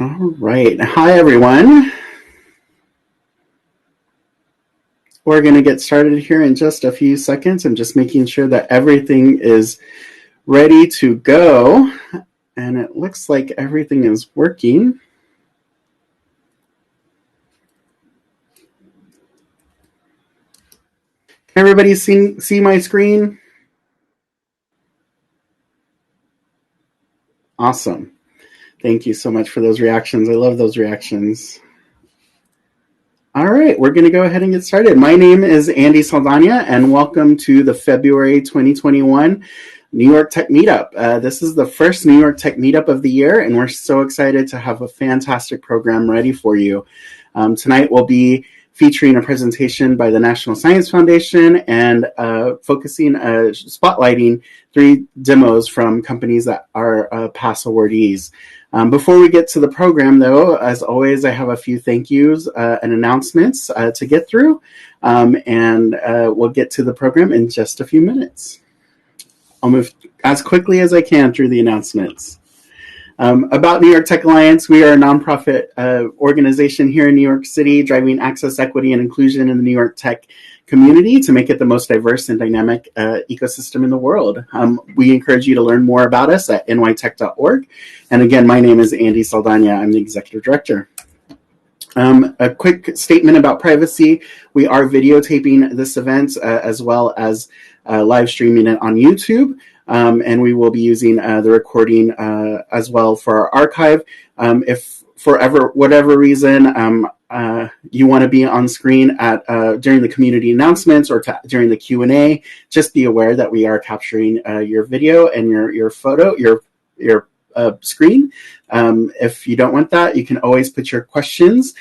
All right. Hi, everyone. We're going to get started here in just a few seconds. I'm just making sure that everything is ready to go. And it looks like everything is working. Can everybody see my screen? Awesome. Thank you so much for those reactions. I love those reactions. All right, we're going to go ahead and get started. My name is Andy Saldana, and welcome to the February 2021 New York Tech Meetup. This is the first New York Tech Meetup of the year, and we're so excited to have a fantastic program ready for you. Tonight we'll be featuring a presentation by the National Science Foundation and spotlighting 3 demos from companies that are past awardees. Before we get to the program, though, as always, I have a few thank yous and announcements to get through, and we'll get to the program in just a few minutes. I'll move as quickly as I can through the announcements. About New York Tech Alliance, we are a nonprofit organization here in New York City, driving access, equity, and inclusion in the New York Tech community to make it the most diverse and dynamic ecosystem in the world. We encourage you to learn more about us at nytech.org. And again, my name is Andy Saldana. I'm the Executive Director. A quick statement about privacy. We are videotaping this event as well as live streaming it on YouTube. And we will be using the recording as well for our archive. If for whatever reason you want to be on screen during the community announcements or during the Q&A, just be aware that we are capturing your video and your photo, your screen. If you don't want that, you can always put your questions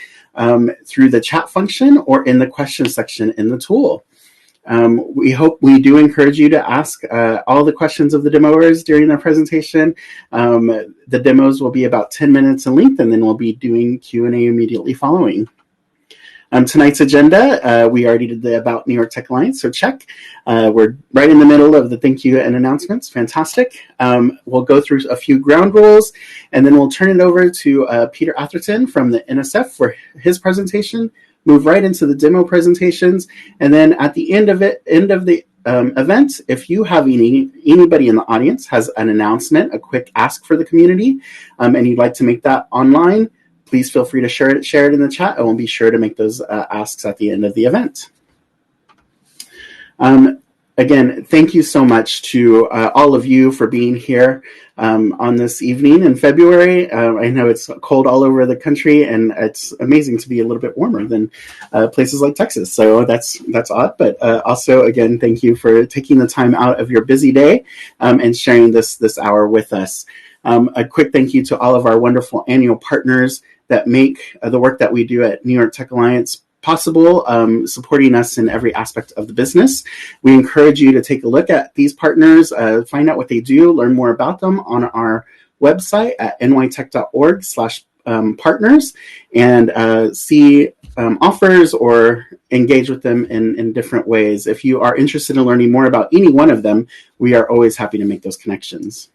through the chat function or in the question section in the tool. We do encourage you to ask all the questions of the demoers during their presentation. The demos will be about 10 minutes in length, and then we'll be doing Q&A immediately following. Tonight's agenda, we already did the About New York Tech Alliance, so check. We're right in the middle of the thank you and announcements. Fantastic. We'll go through a few ground rules, and then we'll turn it over to Peter Atherton from the NSF for his presentation. Move right into the demo presentations, and then at the end of the event, if you have anybody in the audience has an announcement, a quick ask for the community, and you'd like to make that online, please feel free to share it in the chat, and we'll be sure to make those asks at the end of the event. Again, thank you so much to all of you for being here on this evening in February. I know it's cold all over the country, and it's amazing to be a little bit warmer than places like Texas. So that's odd, but also, again, thank you for taking the time out of your busy day and sharing this hour with us. A quick thank you to all of our wonderful annual partners that make the work that we do at New York Tech Alliance possible, supporting us in every aspect of the business. We encourage you to take a look at these partners, find out what they do, learn more about them on our website at nytech.org/partners, and see offers or engage with them in different ways. If you are interested in learning more about any one of them, we are always happy to make those connections.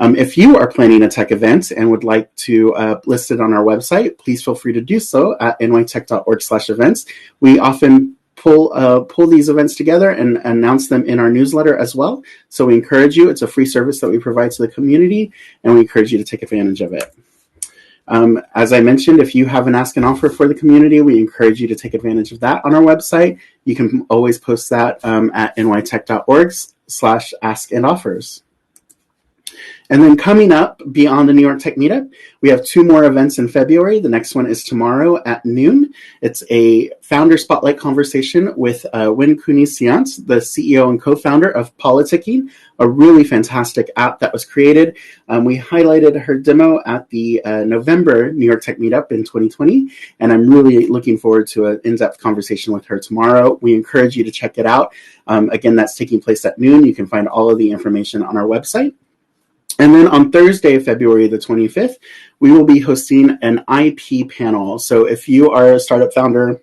If you are planning a tech event and would like to list it on our website, please feel free to do so at nytech.org/events. We often pull these events together and announce them in our newsletter as well. So we encourage you. It's a free service that we provide to the community, and we encourage you to take advantage of it. As I mentioned, if you have an ask and offer for the community, we encourage you to take advantage of that on our website. You can always post that at nytech.org/ask-and-offers. And then coming up beyond the New York Tech Meetup, we have 2 more events in February. The next one is tomorrow at noon. It's a founder spotlight conversation with Win Kuni-Siant, the CEO and co-founder of Politicking, a really fantastic app that was created. We highlighted her demo at the November New York Tech Meetup in 2020, and I'm really looking forward to an in-depth conversation with her tomorrow. We encourage you to check it out. Again, that's taking place at noon. You can find all of the information on our website. And then on Thursday, February the 25th, we will be hosting an IP panel. So if you are a startup founder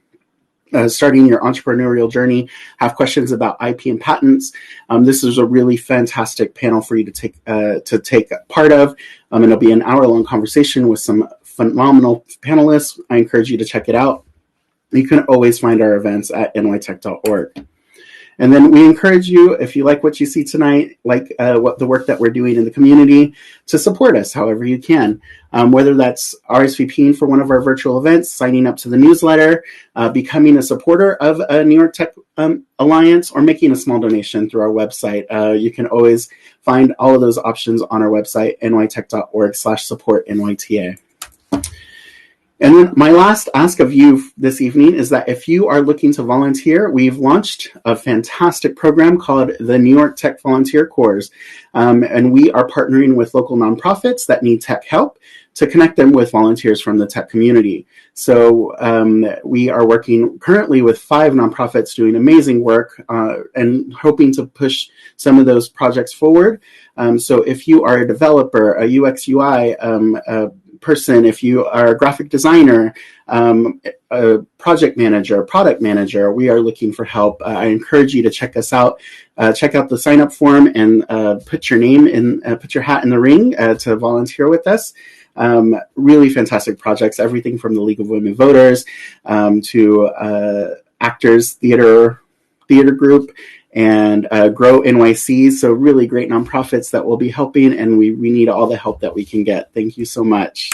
starting your entrepreneurial journey, have questions about IP and patents, this is a really fantastic panel for you to take part of. And it'll be an hour-long conversation with some phenomenal panelists. I encourage you to check it out. You can always find our events at nytech.org. And then we encourage you, if you like what you see tonight, like what the work that we're doing in the community, to support us however you can, whether that's RSVPing for one of our virtual events, signing up to the newsletter, becoming a supporter of a New York Tech Alliance, or making a small donation through our website. You can always find all of those options on our website, nytech.org/support-NYTA. And then my last ask of you this evening is that if you are looking to volunteer, we've launched a fantastic program called the New York Tech Volunteer Corps. And we are partnering with local nonprofits that need tech help to connect them with volunteers from the tech community. So we are working currently with 5 nonprofits doing amazing work and hoping to push some of those projects forward. So if you are a developer, a UX UI person, if you are a graphic designer, a project manager, product manager, we are looking for help. I encourage you to check us out. Check out the sign up form and put your name in, put your hat in the ring to volunteer with us. Really fantastic projects, everything from the League of Women Voters to Actors Theater Group and Grow NYC. So really great nonprofits that will be helping, and we need all the help that we can get. Thank you so much.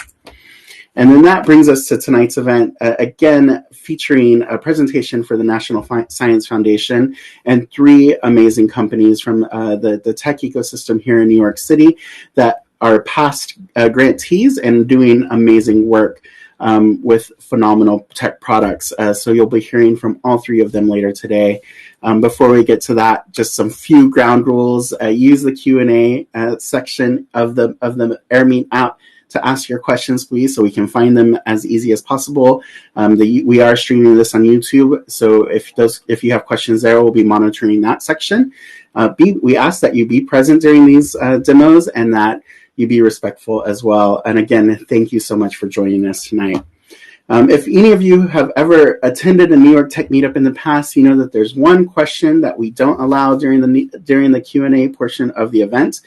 And then that brings us to tonight's event, again, featuring a presentation for the National Science Foundation and 3 amazing companies from the tech ecosystem here in New York City that are past grantees and doing amazing work with phenomenal tech products. So you'll be hearing from all 3 of them later today. Before we get to that, just some few ground rules. Use the Q&A section of the Airmeet app to ask your questions, please, so we can find them as easy as possible. We are streaming this on YouTube, so if you have questions there, we'll be monitoring that section. We ask that you be present during these demos and that you be respectful as well. And again, thank you so much for joining us tonight. If any of you have ever attended a New York Tech Meetup in the past, you know that there's one question that we don't allow during the Q&A portion of the event.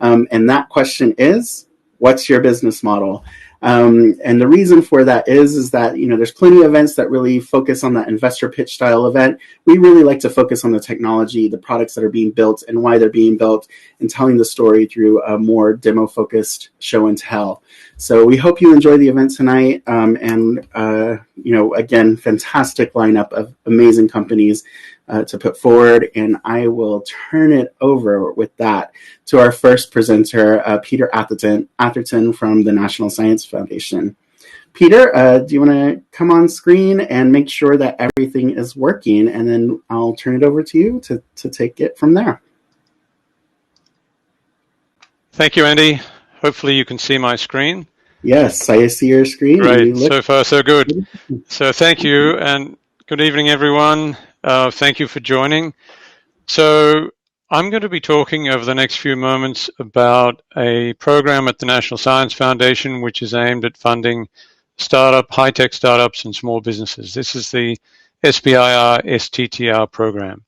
And that question is, what's your business model? And the reason for that is that, you know, there's plenty of events that really focus on that investor pitch style event. We really like to focus on the technology, the products that are being built and why they're being built, and telling the story through a more demo focused show and tell. So we hope you enjoy the event tonight. You know, again, fantastic lineup of amazing companies to put forward, and I will turn it over with that to our first presenter, Peter Atherton from the National Science Foundation. Peter, do you want to come on screen and make sure that everything is working, and then I'll turn it over to you to take it from there. Thank you, Andy. Hopefully you can see my screen. Yes, I see your screen. Great, so far so good. So thank you, and good evening, everyone. Thank you for joining. So I'm going to be talking over the next few moments about a program at the National Science Foundation, which is aimed at funding high-tech startups and small businesses. This is the SBIR STTR program.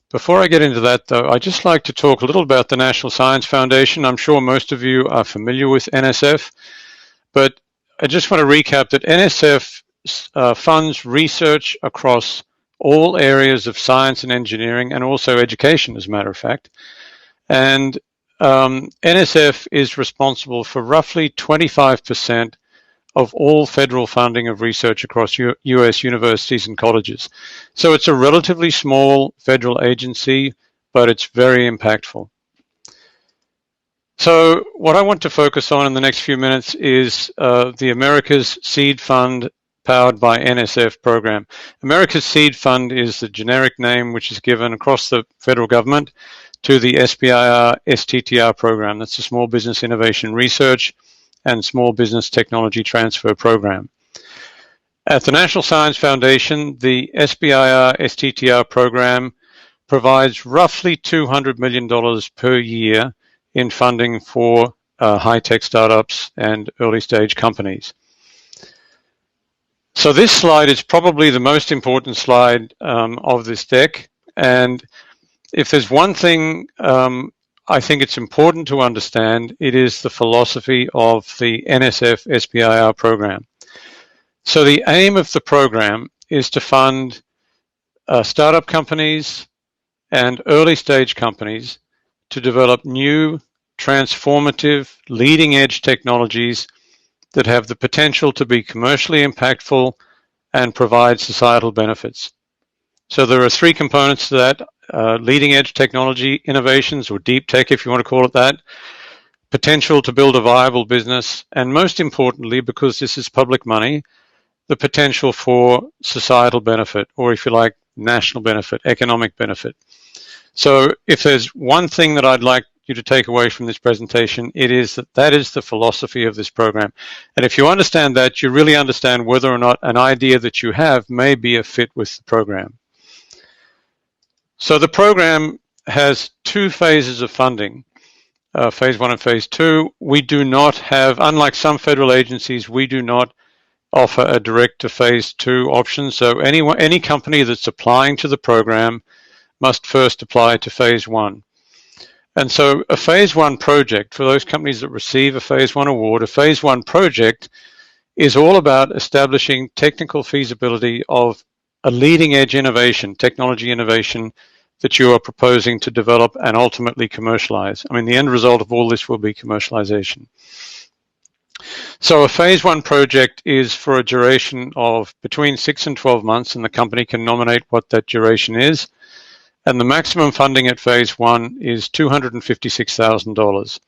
Before I get into that, though, I'd just like to talk a little about the National Science Foundation. I'm sure most of you are familiar with NSF, but I just want to recap that NSF funds research across all areas of science and engineering, and also education, as a matter of fact. And NSF is responsible for roughly 25% of all federal funding of research across US universities and colleges. So it's a relatively small federal agency, but it's very impactful. So what I want to focus on in the next few minutes is the America's Seed Fund powered by NSF program. America's Seed Fund is the generic name which is given across the federal government to the SBIR STTR program. That's the Small Business Innovation Research and Small Business Technology Transfer program. At the National Science Foundation, the SBIR STTR program provides roughly $200 million per year in funding for high-tech startups and early-stage companies. So this slide is probably the most important slide of this deck, and if there's one thing I I think it's important to understand, it is the philosophy of the NSF SBIR program. So the aim of the program is to fund startup companies and early stage companies to develop new, transformative, leading edge technologies that have the potential to be commercially impactful and provide societal benefits. So there are three components to that: leading edge technology innovations, or deep tech if you want to call it that, potential to build a viable business, and most importantly, because this is public money, the potential for societal benefit, or if you like, national benefit, economic benefit. So if there's one thing that I'd like you to take away from this presentation, it is that that is the philosophy of this program. And if you understand that, you really understand whether or not an idea that you have may be a fit with the program. So the program has two phases of funding, phase one and phase two. We do not have, unlike some federal agencies, we do not offer a direct to phase two option. So any company that's applying to the program must first apply to phase one. And so a phase one project, for those companies that receive a phase one award, a phase one project is all about establishing technical feasibility of a leading edge innovation, technology innovation that you are proposing to develop and ultimately commercialize. I mean, the end result of all this will be commercialization. So a phase one project is for a duration of between 6 and 12 months, and the company can nominate what that duration is. And the maximum funding at phase one is $256,000.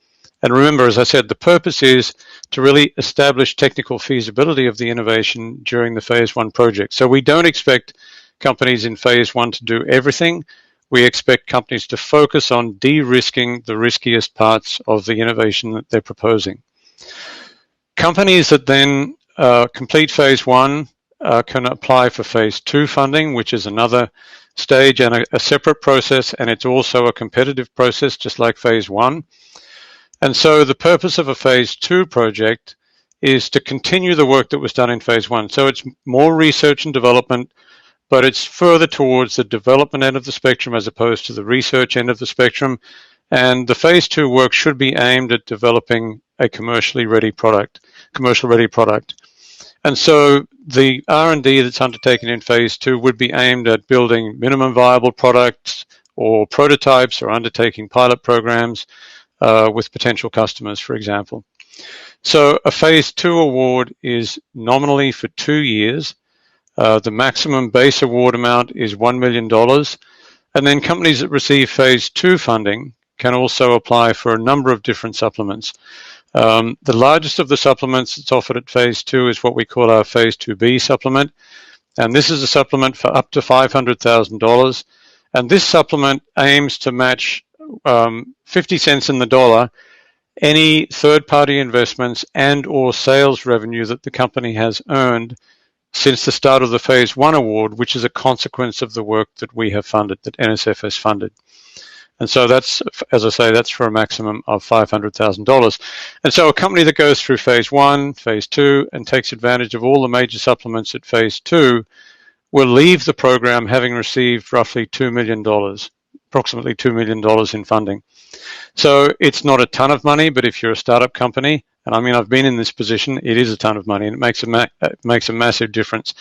And remember, as I said, the purpose is to really establish technical feasibility of the innovation during the phase one project. So we don't expect companies in phase one to do everything. We expect companies to focus on de-risking the riskiest parts of the innovation that they're proposing. Companies that then complete phase one can apply for phase two funding, which is another stage and a separate process, and it's also a competitive process, just like phase one. And so the purpose of a phase two project is to continue the work that was done in phase one. So it's more research and development, but it's further towards the development end of the spectrum as opposed to the research end of the spectrum. And the phase two work should be aimed at developing a commercial ready product. And so the R&D that's undertaken in phase two would be aimed at building minimum viable products or prototypes, or undertaking pilot programs with potential customers, for example. So a phase two award is nominally for 2 years. The maximum base award amount is $1 million. And then companies that receive phase two funding can also apply for a number of different supplements. The largest of the supplements that's offered at phase two is what we call our phase 2B supplement. And this is a supplement for up to $500,000. And this supplement aims to match 50 cents in the dollar any third-party investments and or sales revenue that the company has earned since the start of the phase one award, which is a consequence of the work that we have funded, that NSF has funded. And so that's, as I say, that's for a maximum of $500,000. And so a company that goes through phase one, phase two, and takes advantage of all the major supplements at phase two will leave the program having received roughly $2 million, approximately $2 million in funding. So it's not a ton of money, but if you're a startup company, and I mean, I've been in this position, it is a ton of money, and it makes a massive difference.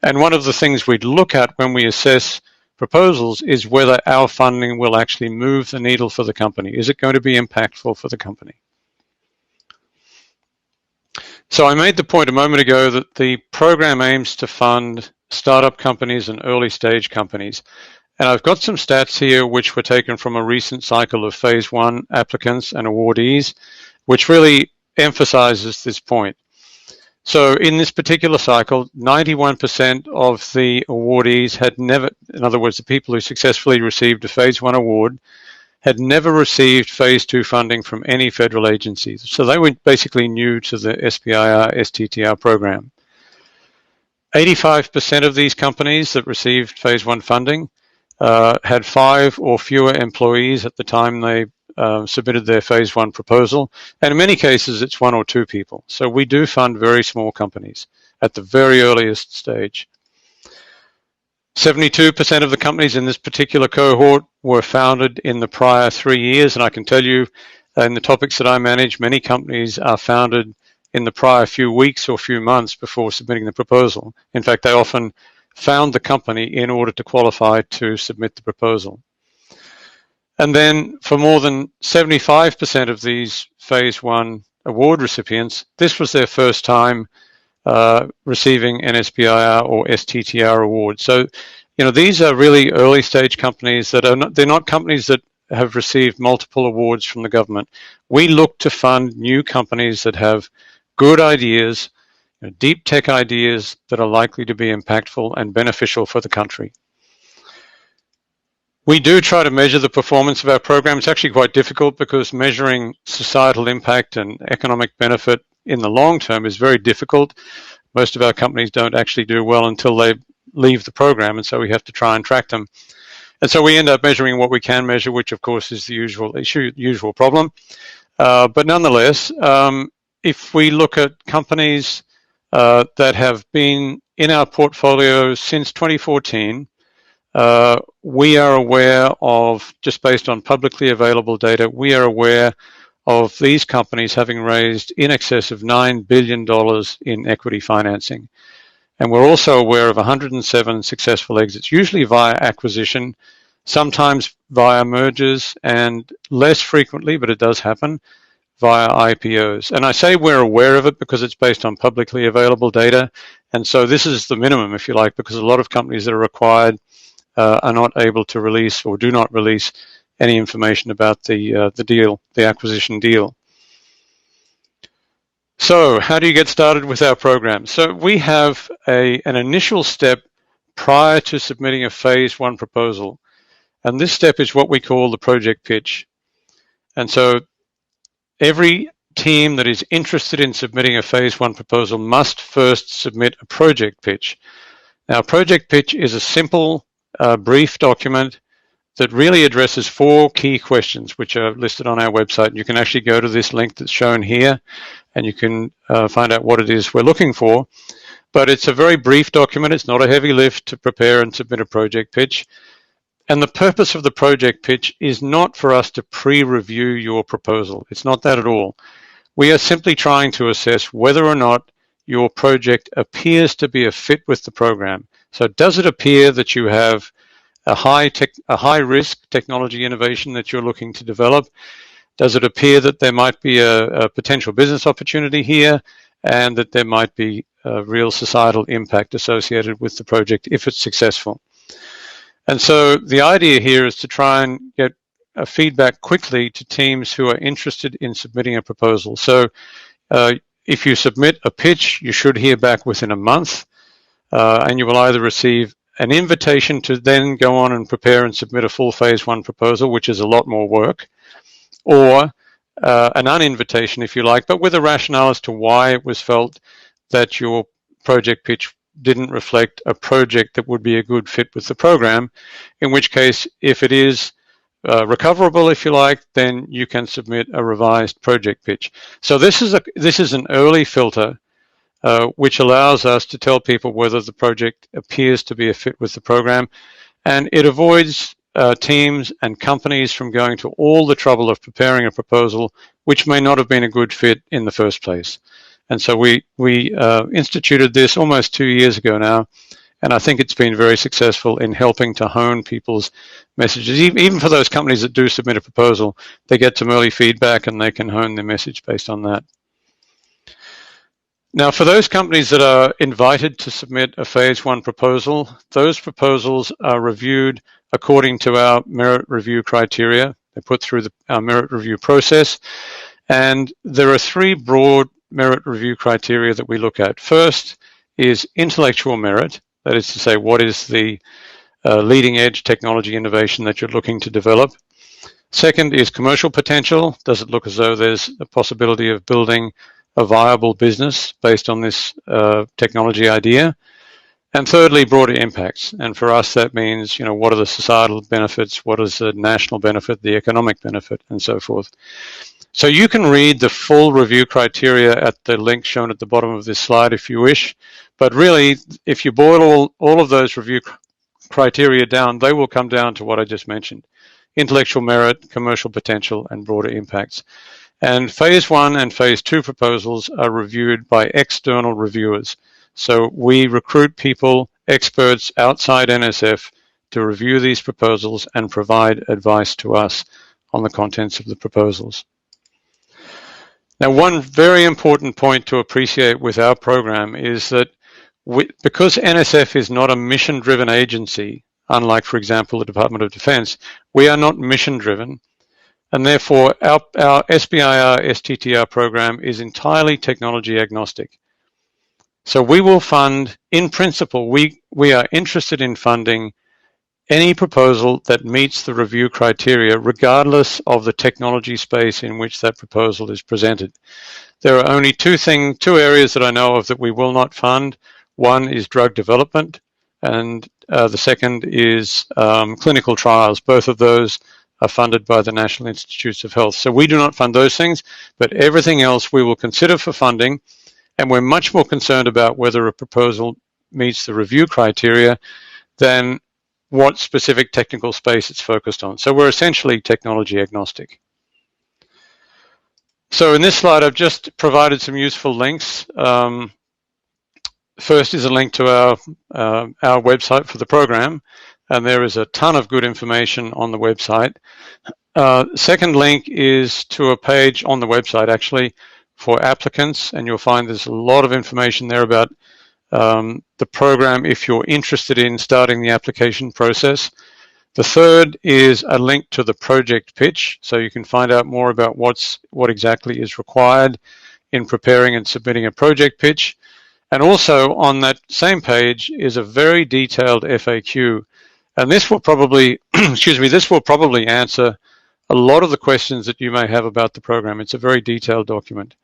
And one of the things we'd look at when we assess proposals is whether our funding will actually move the needle for the company. Is it going to be impactful for the company? So I made the point a moment ago that the program aims to fund startup companies and early stage companies. And I've got some stats here which were taken from a recent cycle of phase one applicants and awardees, which really emphasizes this point. So in this particular cycle, 91% of the awardees had never, in other words, the people who successfully received a phase one award, had never received phase two funding from any federal agencies. So they were basically new to the SBIR, STTR program. 85% of these companies that received phase one funding had 5 or fewer employees at the time they submitted their phase one proposal. And in many cases, it's 1 or 2 people. So we do fund very small companies at the very earliest stage. 72% of the companies in this particular cohort were founded in the prior 3 years, and I can tell you in the topics that I manage, many companies are founded in the prior few weeks or few months before submitting the proposal. In fact, they often found the company in order to qualify to submit the proposal. And then for more than 75% of these phase 1 award recipients, this was their first time receiving an SBIR or STTR award. So, these are really early stage companies that they're not companies that have received multiple awards from the government. We look to fund new companies that have good ideas, deep tech ideas that are likely to be impactful and beneficial for the country. We do try to measure the performance of our program. It's actually quite difficult because measuring societal impact and economic benefit in the long term is very difficult. Most of our companies don't actually do well until they leave the program, and so we have to try and track them. And so we end up measuring what we can measure, which of course is the usual problem. But nonetheless, if we look at companies that have been in our portfolio since 2014, we are aware of, just based on publicly available data, we are aware of these companies having raised in excess of $9 billion in equity financing. And we're also aware of 107 successful exits, usually via acquisition, sometimes via mergers, and less frequently, but it does happen, via IPOs. And I say we're aware of it because it's based on publicly available data. And so this is the minimum, if you like, because a lot of companies that are required are not able to release or do not release any information about the deal, the acquisition deal. So how do you get started with our program? So we have an initial step prior to submitting a phase 1 proposal. And this step is what we call the project pitch. And so every team that is interested in submitting a phase 1 proposal must first submit a project pitch. Now, a project pitch is a simple, brief document that really addresses 4 key questions, which are listed on our website. You can actually go to this link that's shown here, and you can find out what it is we're looking for. But it's a very brief document. It's not a heavy lift to prepare and submit a project pitch. And the purpose of the project pitch is not for us to pre-review your proposal. It's not that at all. We are simply trying to assess whether or not your project appears to be a fit with the program. So does it appear that you have a high risk technology innovation that you're looking to develop? Does it appear that there might be a potential business opportunity here, and that there might be a real societal impact associated with the project if it's successful? And so the idea here is to try and get a feedback quickly to teams who are interested in submitting a proposal. So if you submit a pitch, you should hear back within a month, and you will either receive an invitation to then go on and prepare and submit a full phase 1 proposal, which is a lot more work, or an uninvitation, if you like, but with a rationale as to why it was felt that your project pitch didn't reflect a project that would be a good fit with the program, in which case, if it is recoverable, if you like, then you can submit a revised project pitch. So this is an early filter which allows us to tell people whether the project appears to be a fit with the program, and it avoids teams and companies from going to all the trouble of preparing a proposal which may not have been a good fit in the first place. And so we instituted this almost 2 years ago now, and I think it's been very successful in helping to hone people's messages. Even for those companies that do submit a proposal, they get some early feedback and they can hone their message based on that. Now, for those companies that are invited to submit a phase 1 proposal, those proposals are reviewed according to our merit review criteria. They're put through our merit review process, and there are 3 broad merit review criteria that we look at. First is intellectual merit, that is to say, what is the leading edge technology innovation that you're looking to develop? Second is commercial potential. Does it look as though there's a possibility of building a viable business based on this technology idea? And thirdly, broader impacts. And for us, that means, what are the societal benefits? What is the national benefit, the economic benefit, and so forth? So you can read the full review criteria at the link shown at the bottom of this slide if you wish. But really, if you boil all of those review criteria down, they will come down to what I just mentioned: intellectual merit, commercial potential, and broader impacts. And phase 1 and phase 2 proposals are reviewed by external reviewers. So we recruit people, experts outside NSF, to review these proposals and provide advice to us on the contents of the proposals. Now, one very important point to appreciate with our program is that because NSF is not a mission-driven agency, unlike, for example, the Department of Defense, we are not mission-driven, and therefore our SBIR STTR program is entirely technology agnostic. So we will fund, in principle, we are interested in funding any proposal that meets the review criteria, regardless of the technology space in which that proposal is presented. There are only two areas that I know of that we will not fund. One is drug development, and the second is clinical trials. Both of those are funded by the National Institutes of Health. So we do not fund those things, but everything else we will consider for funding, and we're much more concerned about whether a proposal meets the review criteria than what specific technical space it's focused on. So we're essentially technology agnostic. So in this slide, I've just provided some useful links. First is a link to our website for the program, and there is a ton of good information on the website. Second link is to a page on the website, actually, for applicants, and you'll find there's a lot of information there about the program if you're interested in starting the application process. The third is a link to the project pitch, so you can find out more about what exactly is required in preparing and submitting a project pitch. And also on that same page is a very detailed FAQ, and this will probably, this will probably answer a lot of the questions that you may have about the program. It's a very detailed document.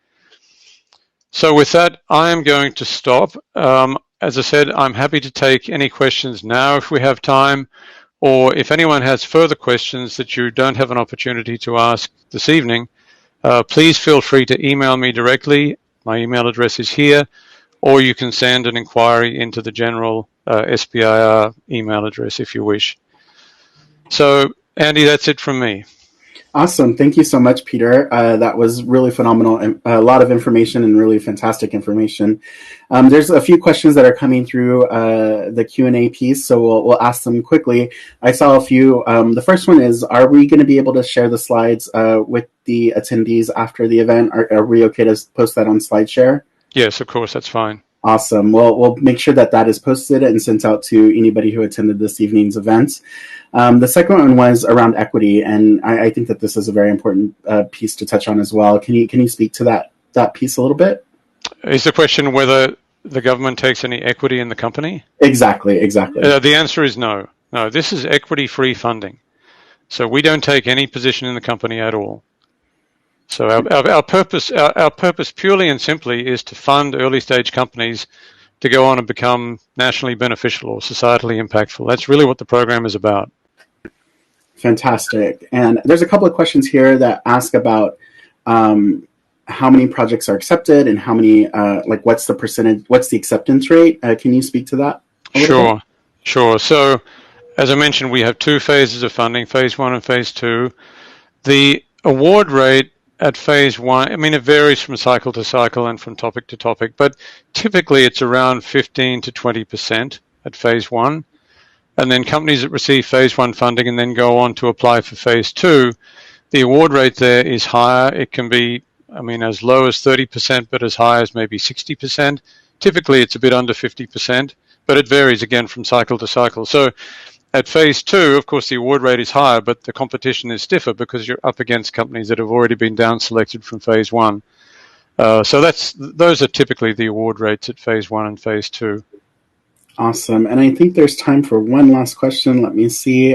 So with that, I am going to stop. As I said, I'm happy to take any questions now if we have time, or if anyone has further questions that you don't have an opportunity to ask this evening, please feel free to email me directly. My email address is here, or you can send an inquiry into the general SBIR email address if you wish. So, Andy, that's it from me. Awesome. Thank you so much, Peter. That was really phenomenal, and a lot of information and really fantastic information. There's a few questions that are coming through the Q&A piece, so we'll ask them quickly. I saw a few. The first one is, are we going to be able to share the slides with the attendees after the event? Are we okay to post that on SlideShare? Yes, of course. That's fine. Awesome. Well, we'll make sure that that is posted and sent out to anybody who attended this evening's event. The second one was around equity, and I think that this is a very important piece to touch on as well. Can you speak to that piece a little bit? Is the question whether the government takes any equity in the company? Exactly. The answer is no. No, this is equity-free funding. So we don't take any position in the company at all. So our purpose purely and simply is to fund early-stage companies to go on and become nationally beneficial or societally impactful. That's really what the program is about. Fantastic. And there's a couple of questions here that ask about how many projects are accepted and how many, what's the percentage, what's the acceptance rate? Can you speak to that a little bit? Sure. So as I mentioned, we have two phases of funding, phase 1 and phase 2. The award rate at phase 1, I mean, it varies from cycle to cycle and from topic to topic, but typically it's around 15 to 20% at phase 1. And then companies that receive phase 1 funding and then go on to apply for phase 2, the award rate there is higher. It can be, as low as 30%, but as high as maybe 60%. Typically it's a bit under 50%, but it varies again from cycle to cycle. So at phase 2, of course, the award rate is higher, but the competition is stiffer because you're up against companies that have already been down selected from phase 1. So those are typically the award rates at phase 1 and phase 2. Awesome. And I think there's time for one last question. Let me see.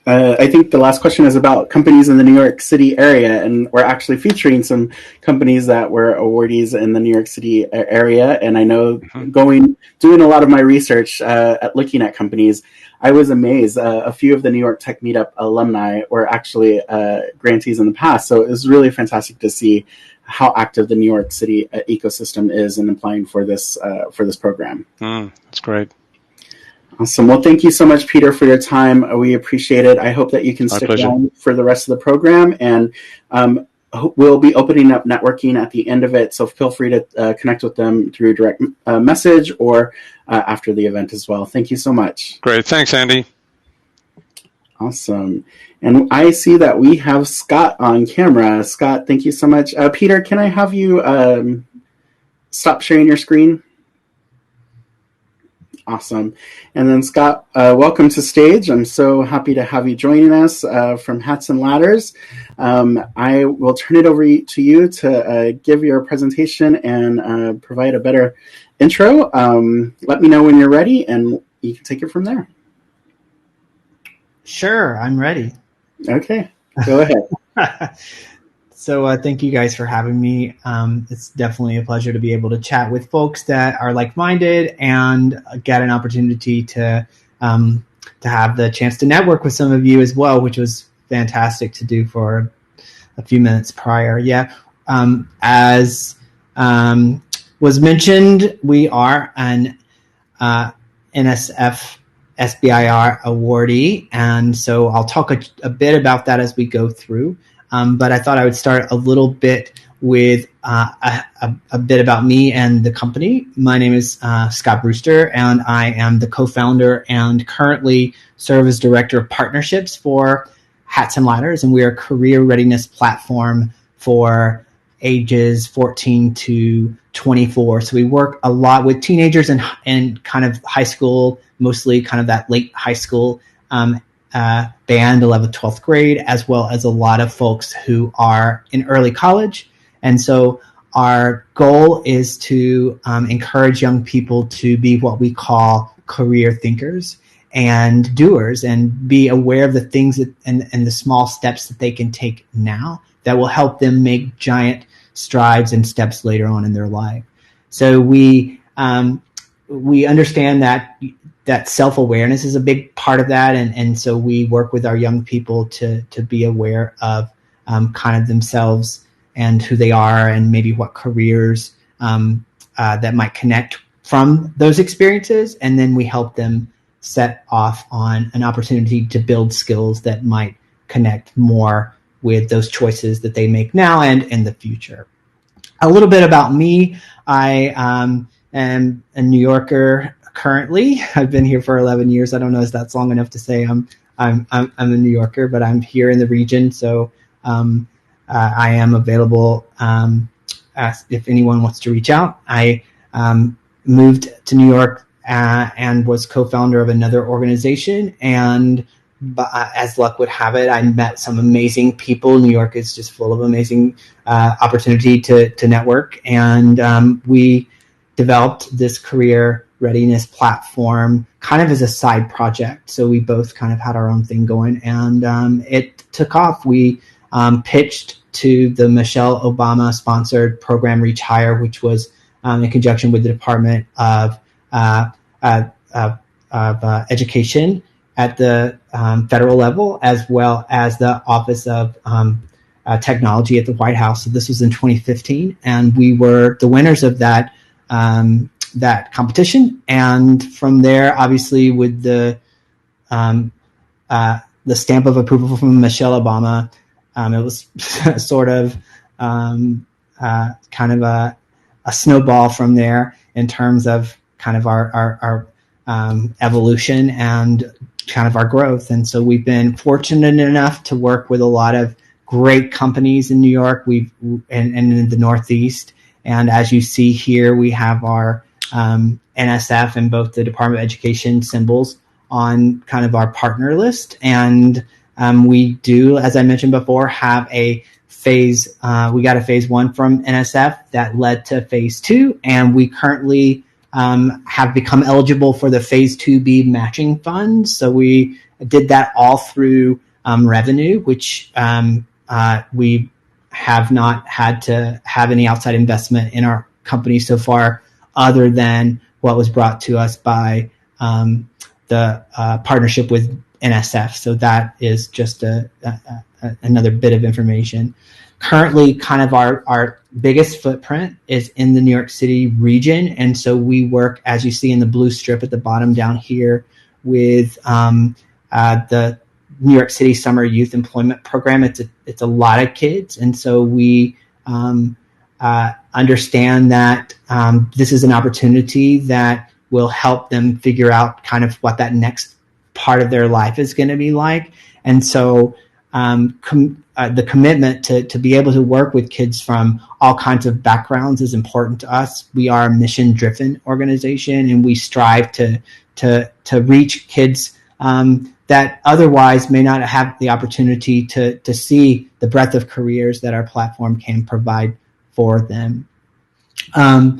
I think the last question is about companies in the New York City area, and we're actually featuring some companies that were awardees in the New York City area. And I know doing a lot of my research at looking at companies, I was amazed. A few of the New York Tech Meetup alumni were actually grantees in the past. So it was really fantastic to see how active the New York City ecosystem is in applying for this program. That's great. Awesome. Well, thank you so much, Peter, for your time. We appreciate it. I hope that you can My stick pleasure. around for the rest of the program, and we'll be opening up networking at the end of it. So feel free to connect with them through direct message or after the event as well. Thank you so much. Great. Thanks, Andy. Awesome. And I see that we have Scott on camera. Scott, thank you so much. Peter, can I have you stop sharing your screen? Awesome. And then Scott, welcome to stage. I'm so happy to have you joining us from Hats and Ladders. I will turn it over to you to give your presentation and provide a better intro. Let me know when you're ready, and you can take it from there. Sure, I'm ready. Okay, go ahead. So thank you guys for having me. It's definitely a pleasure to be able to chat with folks that are like-minded and get an opportunity to have the chance to network with some of you as well, which was fantastic to do for a few minutes prior. Yeah, as was mentioned, we are an NSF SBIR awardee, and so I'll talk a bit about that as we go through. But I thought I would start a little bit with a bit about me and the company. My name is Scott Brewster, and I am the co-founder and currently serve as Director of Partnerships for Hats and Ladders, and we are a career readiness platform for ages 14 to 24. So we work a lot with teenagers and kind of high school, mostly kind of that late high school band, 11th, 12th grade, as well as a lot of folks who are in early college. And so our goal is to encourage young people to be what we call career thinkers and doers, and be aware of the things and the small steps that they can take now that will help them make giant strides and steps later on in their life. So we understand that self-awareness is a big part of that, and so we work with our young people to be aware of kind of themselves and who they are, and maybe what careers that might connect from those experiences, and then we help them set off on an opportunity to build skills that might connect more with those choices that they make now and in the future. A little bit about me. I am a New Yorker currently. I've been here for 11 years. I don't know if that's long enough to say I'm a New Yorker, but I'm here in the region, so I am available if anyone wants to reach out. I moved to New York and was co-founder of another organization, and as luck would have it, I met some amazing people. New York is just full of amazing opportunity to network, and we developed this career readiness platform kind of as a side project. So we both kind of had our own thing going, and it took off. We pitched to the Michelle Obama sponsored program Reach Higher, which was in conjunction with the Department of Education at the federal level, as well as the Office of Technology at the White House. So this was in 2015, and we were the winners of that competition. And from there, obviously, with the stamp of approval from Michelle Obama, it was sort of kind of a snowball from there in terms of kind of our evolution and kind of our growth. And so we've been fortunate enough to work with a lot of great companies in New York and in the Northeast. And as you see here, we have our NSF and both the Department of Education symbols on kind of our partner list. And we do, as I mentioned before, have a phase. We got a phase 1 from NSF that led to phase 2, and we currently have become eligible for the phase 2B matching fund. So we did that all through revenue, which we have not had to have any outside investment in our company so far, other than what was brought to us by the partnership with NSF. So that is just another bit of information. currently, kind of our biggest footprint is in the New York City region. And so we work, as you see in the blue strip at the bottom down here, with the New York City Summer Youth Employment Program. It's a lot of kids. And so we understand that this is an opportunity that will help them figure out kind of what that next part of their life is going to be like. And so the commitment to be able to work with kids from all kinds of backgrounds is important to us. We are a mission-driven organization, and we strive to reach kids that otherwise may not have the opportunity to see the breadth of careers that our platform can provide for them. Our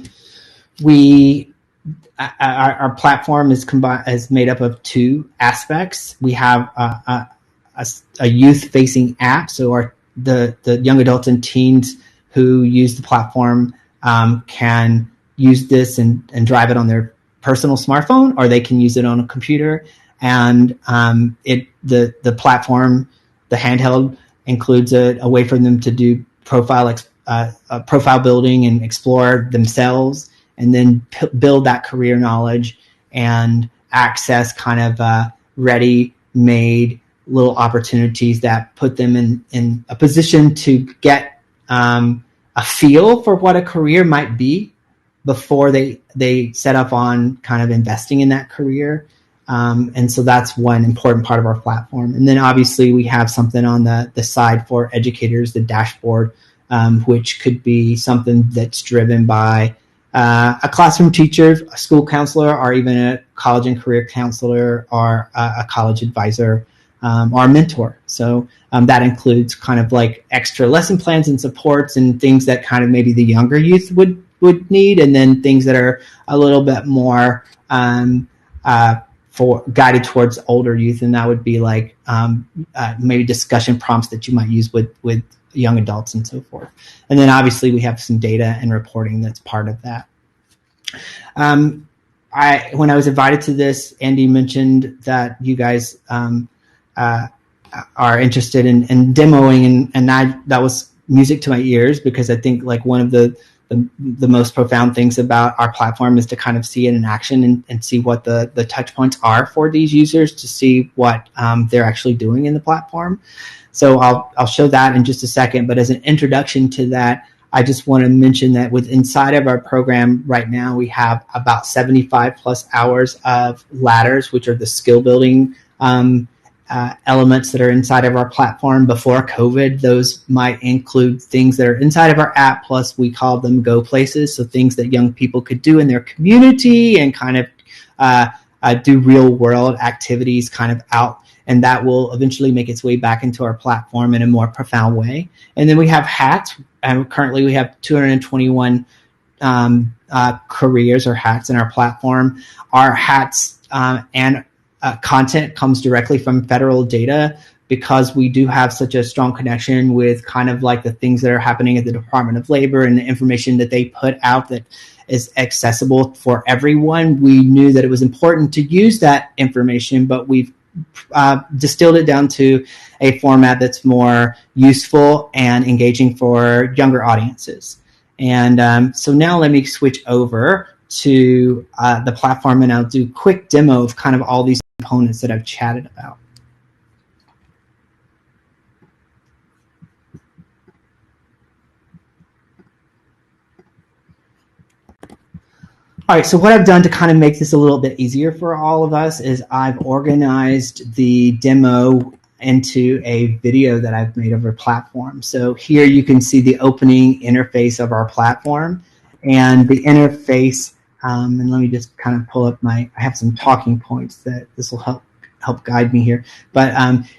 platform is made up of two aspects. We have a youth-facing app, so the young adults and teens who use the platform can use this and drive it on their personal smartphone, or they can use it on a computer. And the platform, the handheld, includes a way for them to do profile building and explore themselves, and then build that career knowledge and access kind of ready-made little opportunities that put them in a position to get a feel for what a career might be before they set up on kind of investing in that career. And so that's one important part of our platform. And then obviously we have something on the side for educators, the dashboard, which could be something that's driven by a classroom teacher, a school counselor, or even a college and career counselor, or a college advisor, or a mentor. So that includes kind of like extra lesson plans and supports and things that kind of maybe the younger youth would need, and then things that are a little bit more for guided towards older youth, and that would be like maybe discussion prompts that you might use with young adults and so forth. And then obviously we have some data and reporting that's part of that. When I was invited to this, Andy mentioned that you guys are interested in demoing, and that was music to my ears, because I think like one of the most profound things about our platform is to kind of see it in action and see what the touch points are for these users, to see what they're actually doing in the platform. So I'll show that in just a second. But as an introduction to that, I just want to mention that inside of our program right now, we have about 75 plus hours of ladders, which are the skill building elements that are inside of our platform. Before COVID, those might include things that are inside of our app, plus we call them go places, so things that young people could do in their community and kind of do real world activities kind of out, and that will eventually make its way back into our platform in a more profound way. And then we have hats, and currently we have 221 careers or hats in our platform. Our hats and content comes directly from federal data, because we do have such a strong connection with kind of like the things that are happening at the Department of Labor and the information that they put out that is accessible for everyone. We knew that it was important to use that information, but we've distilled it down to a format that's more useful and engaging for younger audiences. And so now let me switch over to the platform, and I'll do a quick demo of kind of all these components that I've chatted about. All right, so what I've done to kind of make this a little bit easier for all of us is I've organized the demo into a video that I've made of our platform. So here you can see the opening interface of our platform, and the interface, and let me just kind of pull up I have some talking points that this will help guide me here. But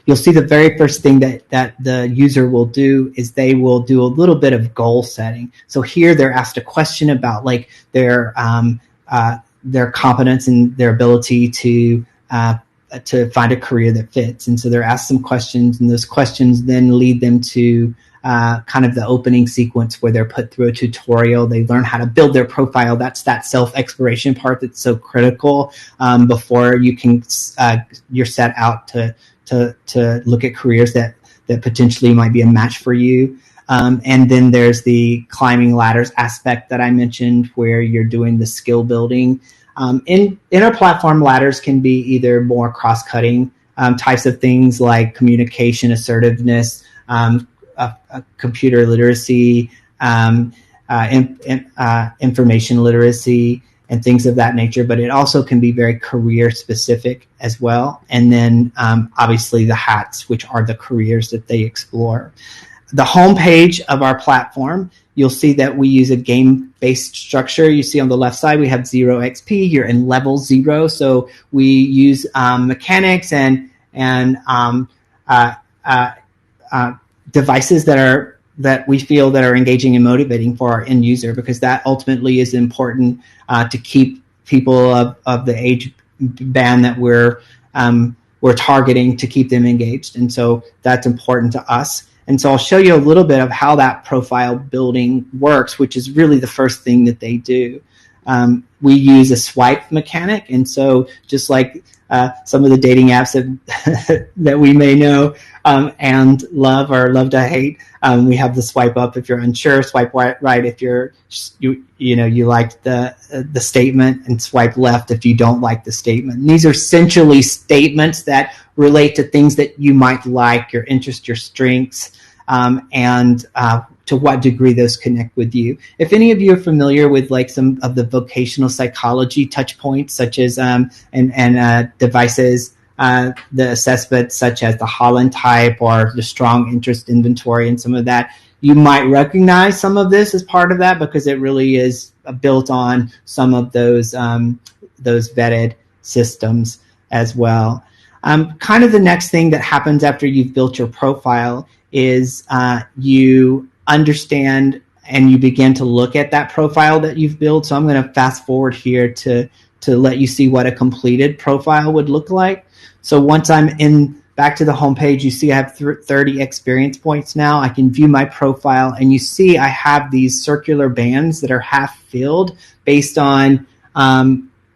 you'll see the very first thing that the user will do is they will do a little bit of goal setting. So here they're asked a question about like their competence and their ability to find a career that fits. And so they're asked some questions, and those questions then lead them to kind of the opening sequence where they're put through a tutorial. They learn how to build their profile. That's that self-exploration part that's so critical before you're set out to look at careers that potentially might be a match for you. And then there's the climbing ladders aspect that I mentioned, where you're doing the skill building. In our platform, ladders can be either more cross-cutting types of things like communication, assertiveness, computer literacy, information literacy, and things of that nature. But it also can be very career specific as well. And then obviously the hats, which are the careers that they explore. The homepage of our platform, you'll see that we use a game-based structure. You see on the left side, we have 0 XP. You're in level 0. So we use mechanics and devices that we feel that are engaging and motivating for our end user, because that ultimately is important to keep people of the age band that we're targeting, to keep them engaged. And so that's important to us. And so I'll show you a little bit of how that profile building works, which is really the first thing that they do. We use a swipe mechanic. And so just like some of the dating apps that we may know and love or love to hate, we have the swipe up if you're unsure, swipe right if you liked the statement, and swipe left if you don't like the statement. And these are essentially statements that relate to things that you might like, your interests, your strengths, and to what degree those connect with you. If any of you are familiar with like some of the vocational psychology touch points, such as and devices, the assessments such as the Holland type or the strong interest inventory and some of that, you might recognize some of this as part of that, because it really is built on some of those vetted systems as well. Kind of the next thing that happens after you've built your profile is you understand and you begin to look at that profile that you've built. So I'm going to fast forward here to let you see what a completed profile would look like. So once I'm back to the homepage, you see I have 30 experience points now. I can view my profile, and you see I have these circular bands that are half filled based on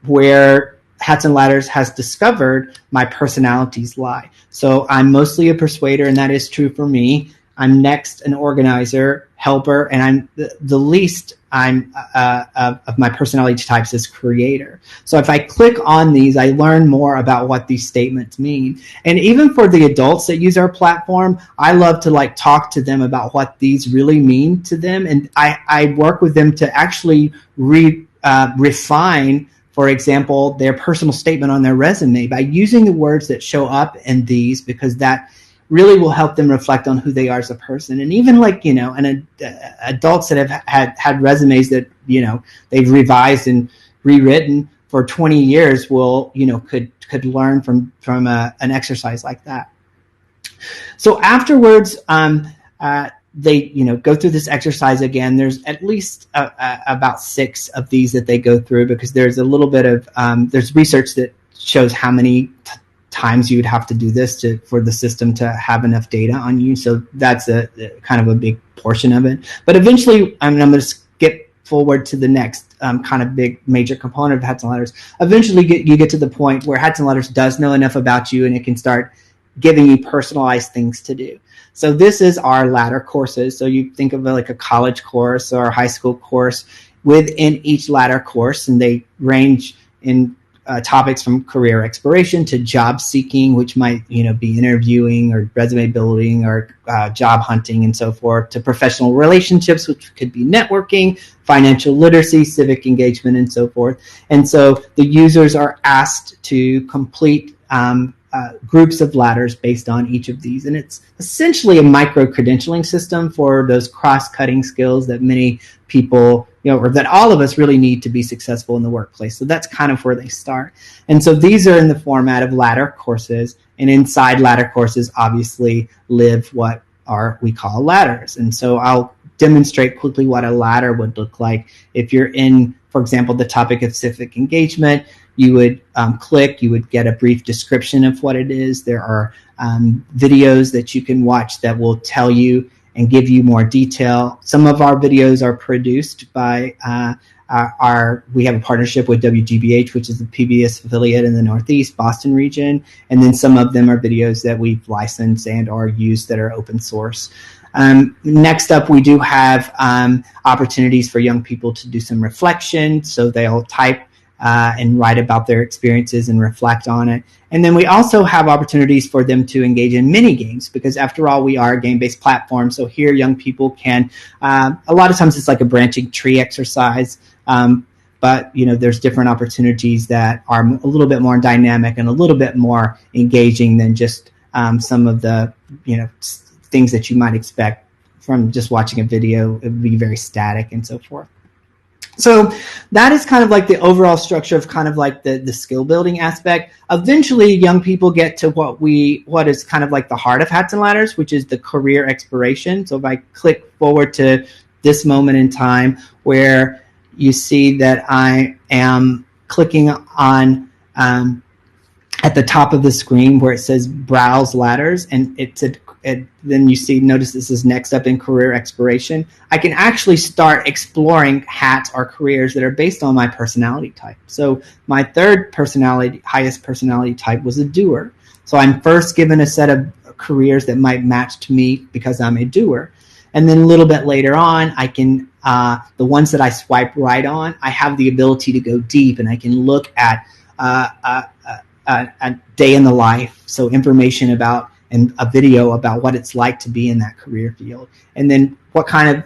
where Hats and Ladders has discovered my personalities lie. So I'm mostly a persuader, and that is true for me. I'm next an organizer, helper, and I'm the least of my personality types is creator. So if I click on these, I learn more about what these statements mean. And even for the adults that use our platform, I love to like talk to them about what these really mean to them. And I work with them to actually refine, for example, their personal statement on their resume by using the words that show up in these, because that really will help them reflect on who they are as a person. And even like, adults that have had resumes that, they've revised and rewritten for 20 years will, could learn from an exercise like that. So afterwards, they, go through this exercise again. There's at least about 6 of these that they go through, because there's a little bit of, there's research that shows how many times you would have to do this for the system to have enough data on you. So that's a kind of a big portion of it. But eventually, I'm going to skip forward to the next kind of big major component of Hats and Ladders. Eventually, you get to the point where Hats and Ladders does know enough about you, and it can start giving you personalized things to do. So this is our ladder courses. So you think of it like a college course or a high school course within each ladder course, and they range in topics from career exploration to job seeking, which might be interviewing or resume building or job hunting and so forth, to professional relationships, which could be networking, financial literacy, civic engagement, and so forth. And so the users are asked to complete groups of ladders based on each of these. And it's essentially a micro-credentialing system for those cross-cutting skills that many people, or that all of us really need to be successful in the workplace. So that's kind of where they start. And so these are in the format of ladder courses. And inside ladder courses, obviously, live what we call ladders. And so I'll demonstrate quickly what a ladder would look like. If you're in, for example, the topic of civic engagement, you would click, you would get a brief description of what it is. There are videos that you can watch that will tell you and give you more detail. Some of our videos are produced by we have a partnership with WGBH, which is the PBS affiliate in the Northeast Boston region. And then some of them are videos that we've licensed and or used that are open source. Next up, we do have opportunities for young people to do some reflection. So they'll type and write about their experiences and reflect on it. And then we also have opportunities for them to engage in mini games, because after all, we are a game-based platform. So here young people can, a lot of times it's like a branching tree exercise, but there's different opportunities that are a little bit more dynamic and a little bit more engaging than just some of the things that you might expect from just watching a video. It would be very static and so forth. So that is kind of like the overall structure of kind of like the skill building aspect. Eventually, young people get to what is kind of like the heart of Hats and Ladders, which is the career exploration. So if I click forward to this moment in time where you see that I am clicking on at the top of the screen where it says Browse Ladders, and then notice this is next up in career exploration. I can actually start exploring hats or careers that are based on my personality type. So my third highest personality type was a doer. So I'm first given a set of careers that might match to me because I'm a doer. And then a little bit later on, I can, the ones that I swipe right on, I have the ability to go deep, and I can look at a day in the life. So information about and a video about what it's like to be in that career field. And then what kind of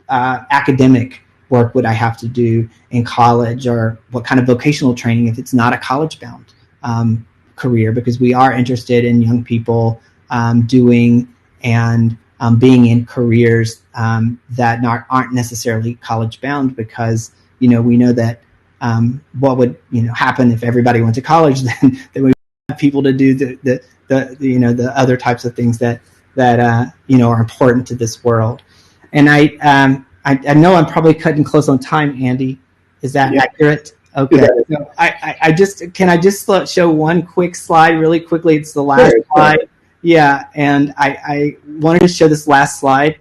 academic work would I have to do in college, or what kind of vocational training if it's not a college-bound career, because we are interested in young people doing and being in careers that aren't necessarily college-bound, because we know that what would happen if everybody went to college, then we have people to do the other types of things that are important to this world. And I know I'm probably cutting close on time, Andy. Is that accurate? Okay. So I just show one quick slide really quickly. It's the last slide. Sure. Yeah, and I wanted to show this last slide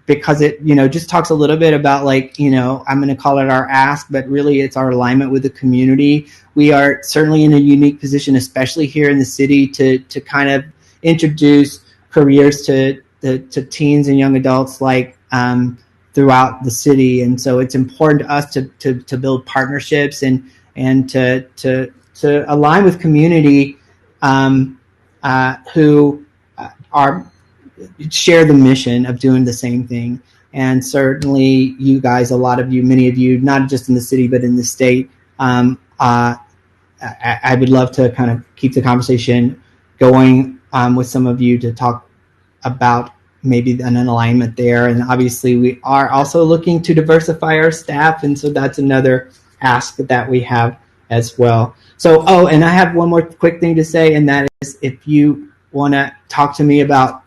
because it just talks a little bit about I'm going to call it our ask, but really it's our alignment with the community. We are certainly in a unique position, especially here in the city, to kind of introduce careers to teens and young adults throughout the city. And so it's important to us to build partnerships and to align with community who share the mission of doing the same thing. And certainly you guys, many of you, not just in the city, but in the state, I would love to kind of keep the conversation going with some of you to talk about maybe an alignment there. And obviously we are also looking to diversify our staff. And so that's another ask that we have as well. So, and I have one more quick thing to say, and that is if you want to talk to me about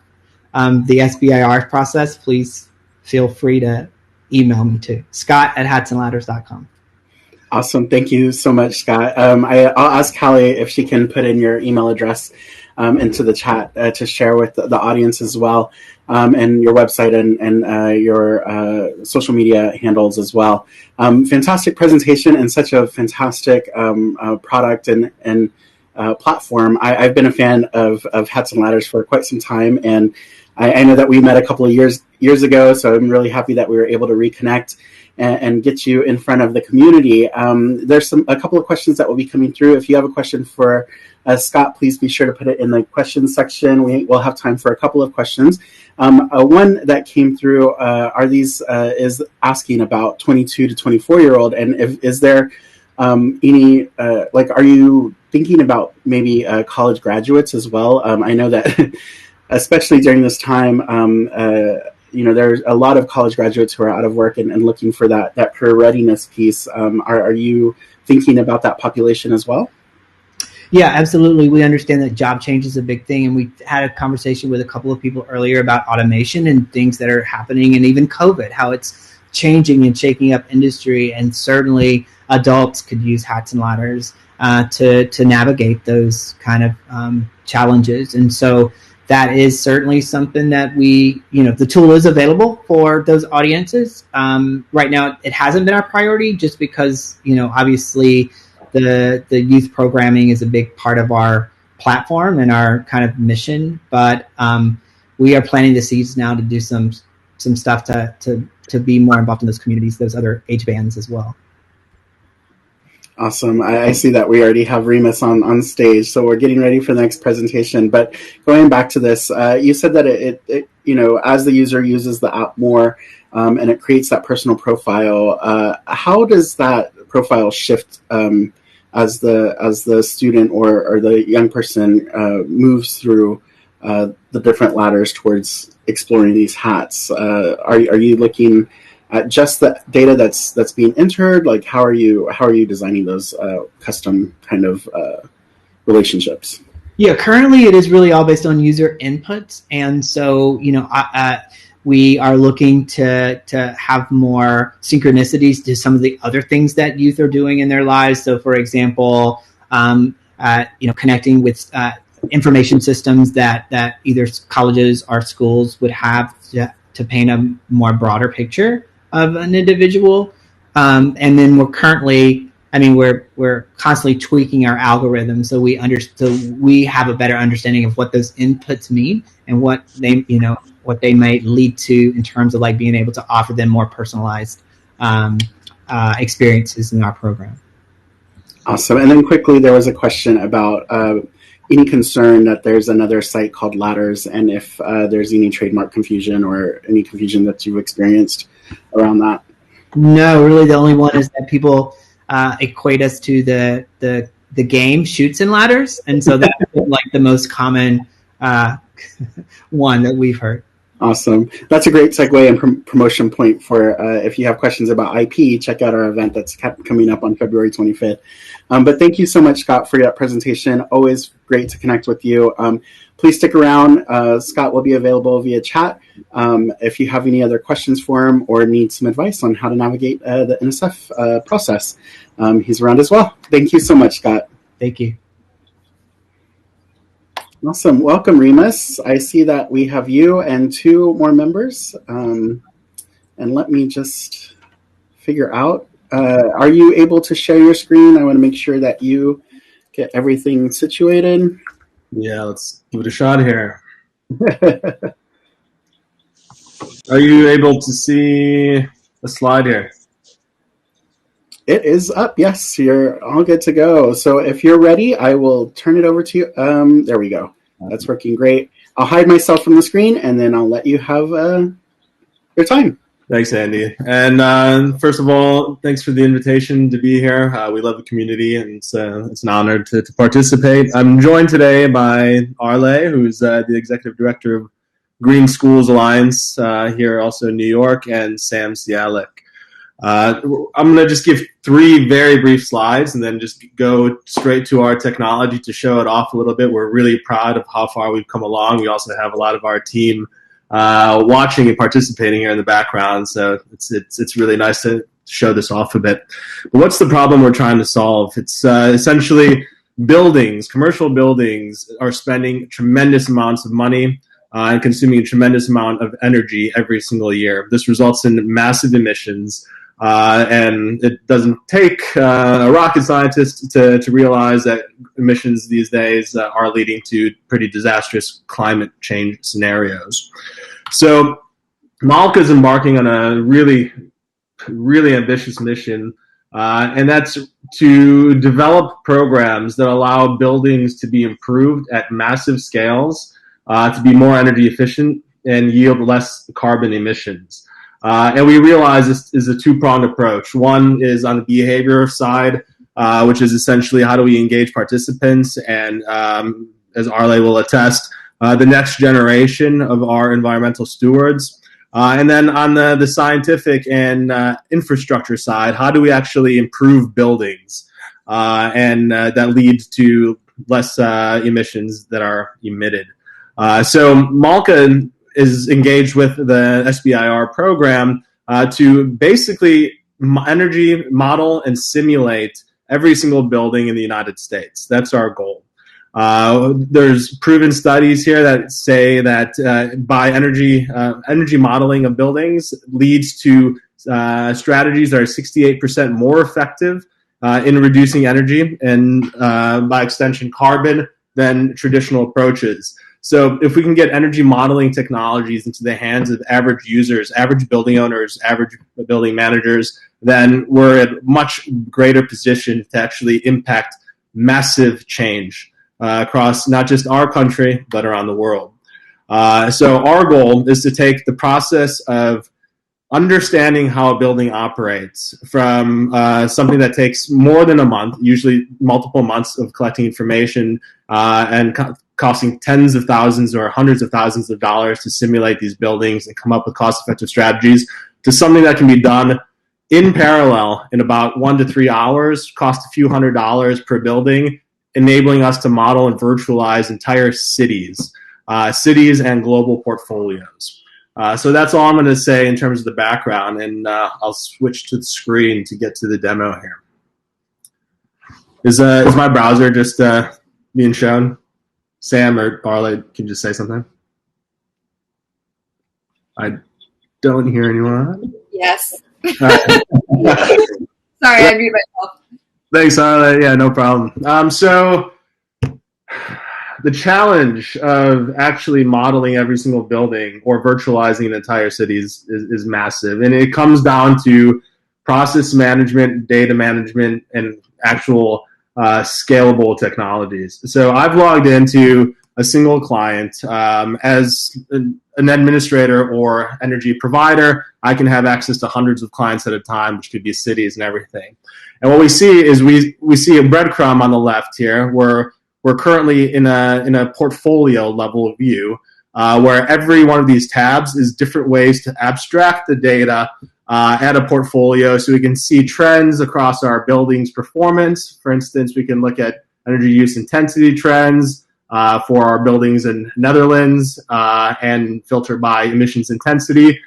the SBIR process, please feel free to email me to scott@hatsandladders.com. Awesome. Thank you so much, Scott. I'll ask Callie if she can put in your email address into the chat to share with the audience as well, and your website and your social media handles as well. Fantastic presentation and such a fantastic product and platform. I've been a fan of Hats and Ladders for quite some time, and I know that we met a couple of years ago, so I'm really happy that we were able to reconnect and get you in front of the community. There's a couple of questions that will be coming through. If you have a question for Scott, please be sure to put it in the questions section. We'll have time for a couple of questions. One that came through is asking about 22 to 24-year-old, and is there any, are you thinking about maybe college graduates as well? I know that especially during this time, there's a lot of college graduates who are out of work and looking for that career readiness piece. Are you thinking about that population as well? Yeah, absolutely. We understand that job change is a big thing, and we had a conversation with a couple of people earlier about automation and things that are happening, and even COVID, how it's changing and shaking up industry. And certainly adults could use Hats and Ladders to navigate those kind of challenges. And so that is certainly something that the tool is available for those audiences. Right now, it hasn't been our priority just because, obviously the youth programming is a big part of our platform and our kind of mission. But we are planting the seeds now to do some stuff to be more involved in those communities, those other age bands as well. Awesome. I see that we already have Remus on stage, so we're getting ready for the next presentation. But going back to this, you said that it as the user uses the app more, and it creates that personal profile. How does that profile shift as the student or the young person moves through the different ladders towards exploring these hats? Are you looking at just the data that's being entered? Like, how are you designing those custom kind of relationships? Yeah, currently it is really all based on user inputs, and so we are looking to have more synchronicities to some of the other things that youth are doing in their lives. So, for example, connecting with information systems that either colleges or schools would have to paint a more broader picture of an individual, and then we're constantly tweaking our algorithm so we have a better understanding of what those inputs mean and what they might lead to in terms of like being able to offer them more personalized experiences in our program. Awesome. And then quickly, there was a question about any concern that there's another site called Ladders, and if there's any trademark confusion or any confusion that you've experienced around that. No, really the only one is that people equate us to the game Chutes and Ladders, and so that's like the most common one that we've heard. Awesome. That's a great segue and promotion point for if you have questions about IP, check out our event that's coming up on February 25th. But thank you so much, Scott, for that presentation. Always great to connect with you. Please stick around. Scott will be available via chat if you have any other questions for him or need some advice on how to navigate the NSF process. He's around as well. Thank you so much, Scott. Thank you. Awesome. Welcome, Remus. I see that we have you and two more members. And let me just figure out, are you able to share your screen? I want to make sure that you get everything situated. Yeah, let's give it a shot here. Are you able to see a slide here? It is up. Yes, you're all good to go. So if you're ready, I will turn it over to you. There we go. That's working great. I'll hide myself from the screen, and then I'll let you have your time. Thanks, Andy. And first of all, thanks for the invitation to be here. We love the community, and it's an honor to participate. I'm joined today by Barley, who's the Executive Director of Green Schools Alliance here also in New York, and Sam Cialik. I'm going to just give 3 very brief slides and then just go straight to our technology to show it off a little bit. We're really proud of how far we've come along. We also have a lot of our team watching and participating here in the background, so it's really nice to show this off a bit. But what's the problem we're trying to solve? It's essentially commercial buildings are spending tremendous amounts of money and consuming a tremendous amount of energy every single year. This results in massive emissions. And it doesn't take a rocket scientist to realize that emissions these days are leading to pretty disastrous climate change scenarios. So Malka is embarking on a really, really ambitious mission, and that's to develop programs that allow buildings to be improved at massive scales, to be more energy efficient and yield less carbon emissions. And we realize this is a 2-pronged approach. One is on the behavior side, which is essentially how do we engage participants and, as Arle will attest, the next generation of our environmental stewards. And then on the scientific and infrastructure side, how do we actually improve buildings and that leads to less emissions that are emitted. So Malka is engaged with the SBIR program to basically energy model and simulate every single building in the United States. That's our goal. There's proven studies here that say that by energy modeling of buildings leads to strategies that are 68% more effective in reducing energy and by extension carbon than traditional approaches. So if we can get energy modeling technologies into the hands of average users, average building owners, average building managers, then we're in a much greater position to actually impact massive change across not just our country, but around the world. So our goal is to take the process of understanding how a building operates from something that takes more than a month, usually multiple months of collecting information and costing tens of thousands or hundreds of thousands of dollars to simulate these buildings and come up with cost-effective strategies, to something that can be done in parallel in about 1 to 3 hours, cost a few $100s per building, enabling us to model and virtualize entire cities and global portfolios. So that's all I'm going to say in terms of the background, and I'll switch to the screen to get to the demo here. Is my browser just being shown? Sam or Barley, can you just say something? I don't hear anyone. Yes. Right. Sorry, I muted myself. Thanks, Arla. Yeah, no problem. So the challenge of actually modeling every single building or virtualizing an entire city is massive. And it comes down to process management, data management, and actual scalable technologies. So I've logged into a single client as an administrator or energy provider. I can have access to hundreds of clients at a time, which could be cities and everything. And what we see is we see a breadcrumb on the left here where we're currently in a portfolio level view where every one of these tabs is different ways to abstract the data at a portfolio so we can see trends across our building's performance. For instance, we can look at energy use intensity trends for our buildings in Netherlands and filter by emissions intensity.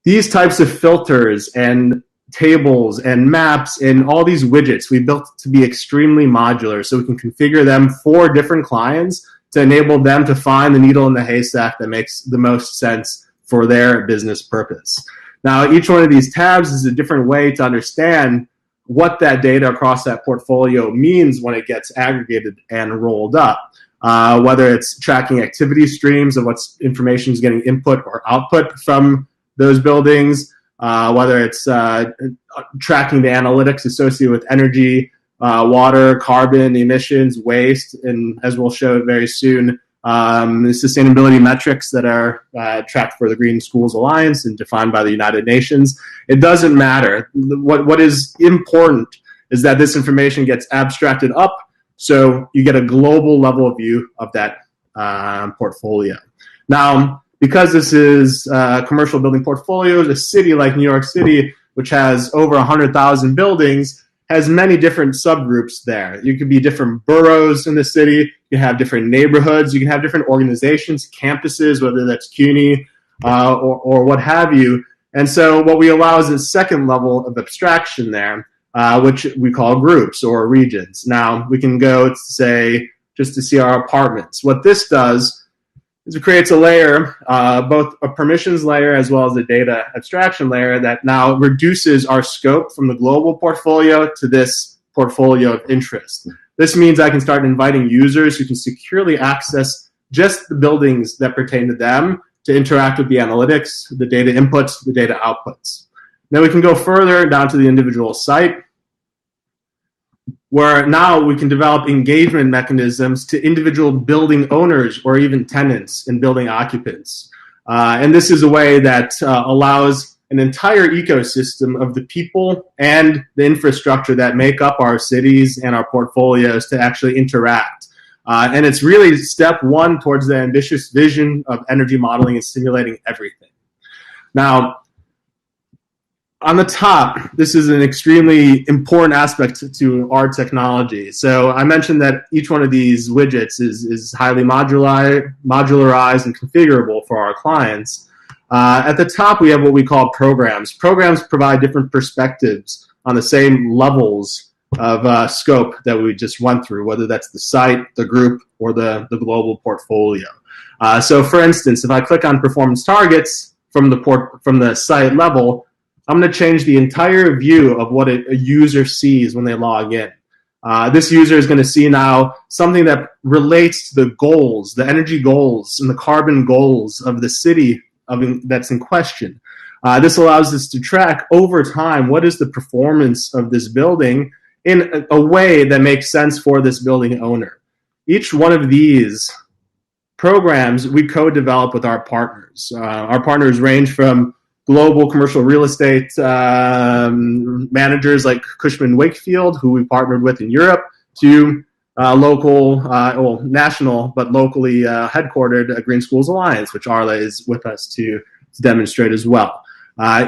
These types of filters and tables and maps and all these widgets we built to be extremely modular so we can configure them for different clients to enable them to find the needle in the haystack that makes the most sense for their business purpose. Now, each one of these tabs is a different way to understand what that data across that portfolio means when it gets aggregated and rolled up, whether it's tracking activity streams of what information is getting input or output from those buildings, whether it's tracking the analytics associated with energy, water, carbon, emissions, waste, and as we'll show very soon, the sustainability metrics that are tracked for the Green Schools Alliance and defined by the United Nations. It doesn't matter. What is important is that this information gets abstracted up so you get a global level view of that portfolio. Now, because this is commercial building portfolios, a city like New York City, which has over 100,000 buildings, has many different subgroups there. You could be different boroughs in the city. You can have different neighborhoods. You can have different organizations, campuses, whether that's CUNY or what have you. And so what we allow is a second level of abstraction there, which we call groups or regions. Now, we can go to say, just to see our apartments. What this does is it creates a layer, both a permissions layer as well as a data abstraction layer that now reduces our scope from the global portfolio to this portfolio of interest. This means I can start inviting users who can securely access just the buildings that pertain to them to interact with the analytics, the data inputs, the data outputs. Then we can go further down to the individual site, where now we can develop engagement mechanisms to individual building owners or even tenants and building occupants. And this is a way that allows an entire ecosystem of the people and the infrastructure that make up our cities and our portfolios to actually interact. And it's really step one towards the ambitious vision of energy modeling and simulating everything. Now, on the top, this is an extremely important aspect to our technology. So I mentioned that each one of these widgets is highly modularized and configurable for our clients. At the top, we have what we call programs. Programs provide different perspectives on the same levels of scope that we just went through, whether that's the site, the group, or the global portfolio. So for instance, if I click on performance targets from the site level, I'm going to change the entire view of what a user sees when they log in. This user is going to see now something that relates to the goals, the energy goals and the carbon goals of the city that's in question. This allows us to track over time what is the performance of this building in a way that makes sense for this building owner. Each one of these programs we co-develop with our partners. Our partners range from global commercial real estate managers like Cushman & Wakefield, who we partnered with in Europe, to local, national, but locally headquartered Green Schools Alliance, which Arla is with us to demonstrate as well.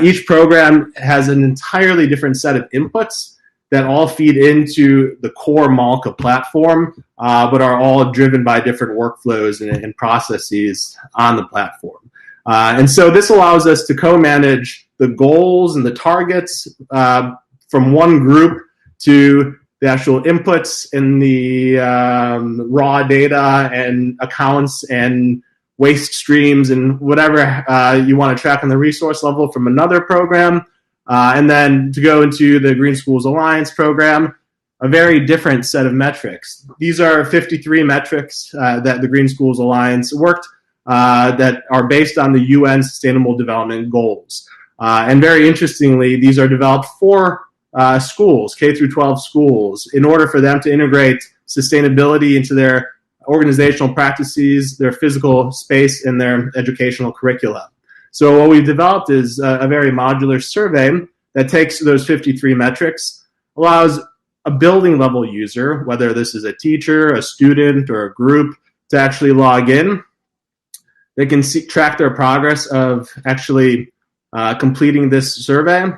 Each program has an entirely different set of inputs that all feed into the core Malka platform, but are all driven by different workflows and processes on the platform. And so this allows us to co-manage the goals and the targets from one group to the actual inputs in the raw data and accounts and waste streams and whatever you want to track on the resource level from another program. And then to go into the Green Schools Alliance program, a very different set of metrics. These are 53 metrics that the Green Schools Alliance worked that are based on the UN Sustainable Development Goals. And very interestingly, these are developed for schools, K through 12 schools, in order for them to integrate sustainability into their organizational practices, their physical space, and their educational curricula. So what we've developed is a very modular survey that takes those 53 metrics, allows a building level user, whether this is a teacher, a student, or a group, to actually log in. They can track their progress of actually completing this survey.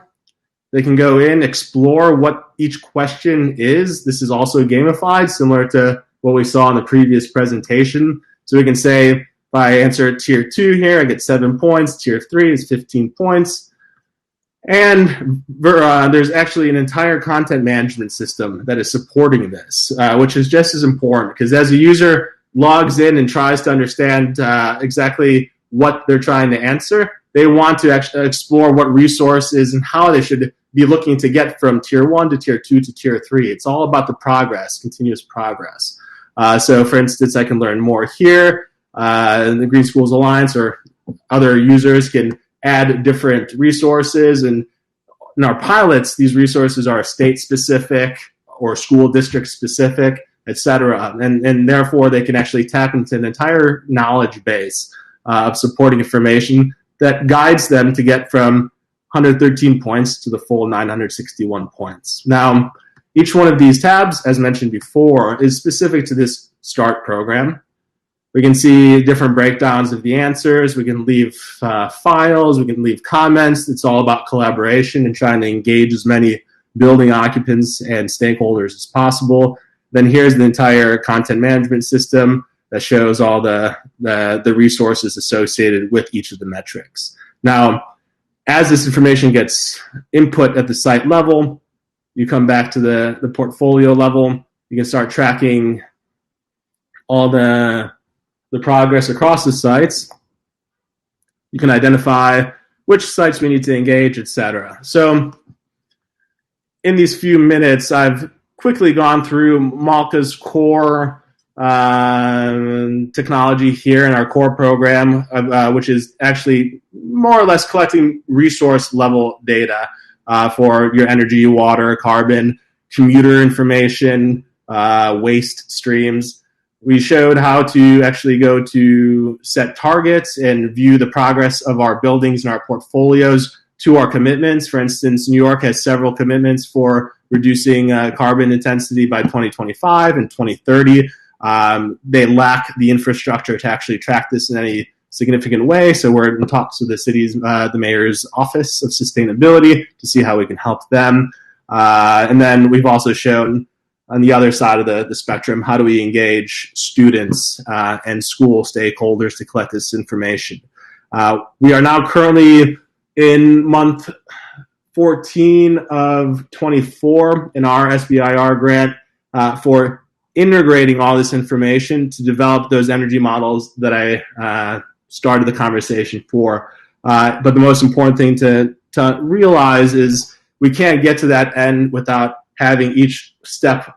They can go in, explore what each question is. This is also gamified, similar to what we saw in the previous presentation. So we can say, if I answer tier 2 here, I get 7 points. Tier 3 is 15 points. And there's actually an entire content management system that is supporting this, which is just as important, because as a user logs in and tries to understand exactly what they're trying to answer, they want to actually explore what resources and how they should be looking to get from tier 1 to tier 2 to tier 3. It's all about the progress, continuous progress. So for instance, I can learn more here. The Green Schools Alliance or other users can add different resources. And in our pilots, these resources are state-specific or school district-specific, etc. And therefore, they can actually tap into an entire knowledge base of supporting information that guides them to get from 113 points to the full 961 points. Now, each one of these tabs, as mentioned before, is specific to this START program. We can see different breakdowns of the answers. We can leave files. We can leave comments. It's all about collaboration and trying to engage as many building occupants and stakeholders as possible. Then here's the entire content management system that shows all the resources associated with each of the metrics. Now, as this information gets input at the site level, you come back to the portfolio level. You can start tracking all the progress across the sites. You can identify which sites we need to engage, etc. So in these few minutes, I've quickly gone through Malka's core technology here in our core program, which is actually more or less collecting resource level data for your energy, water, carbon, commuter information, waste streams. We showed how to actually go to set targets and view the progress of our buildings and our portfolios to our commitments. For instance, New York has several commitments for reducing carbon intensity by 2025 and 2030. They lack the infrastructure to actually track this in any significant way. So we're in talks with the mayor's office of sustainability to see how we can help them. And then we've also shown on the other side of the spectrum, how do we engage students and school stakeholders to collect this information? We are now currently in month 14 of 24 in our SBIR grant for integrating all this information to develop those energy models that I started the conversation for. But the most important thing to realize is we can't get to that end without having each step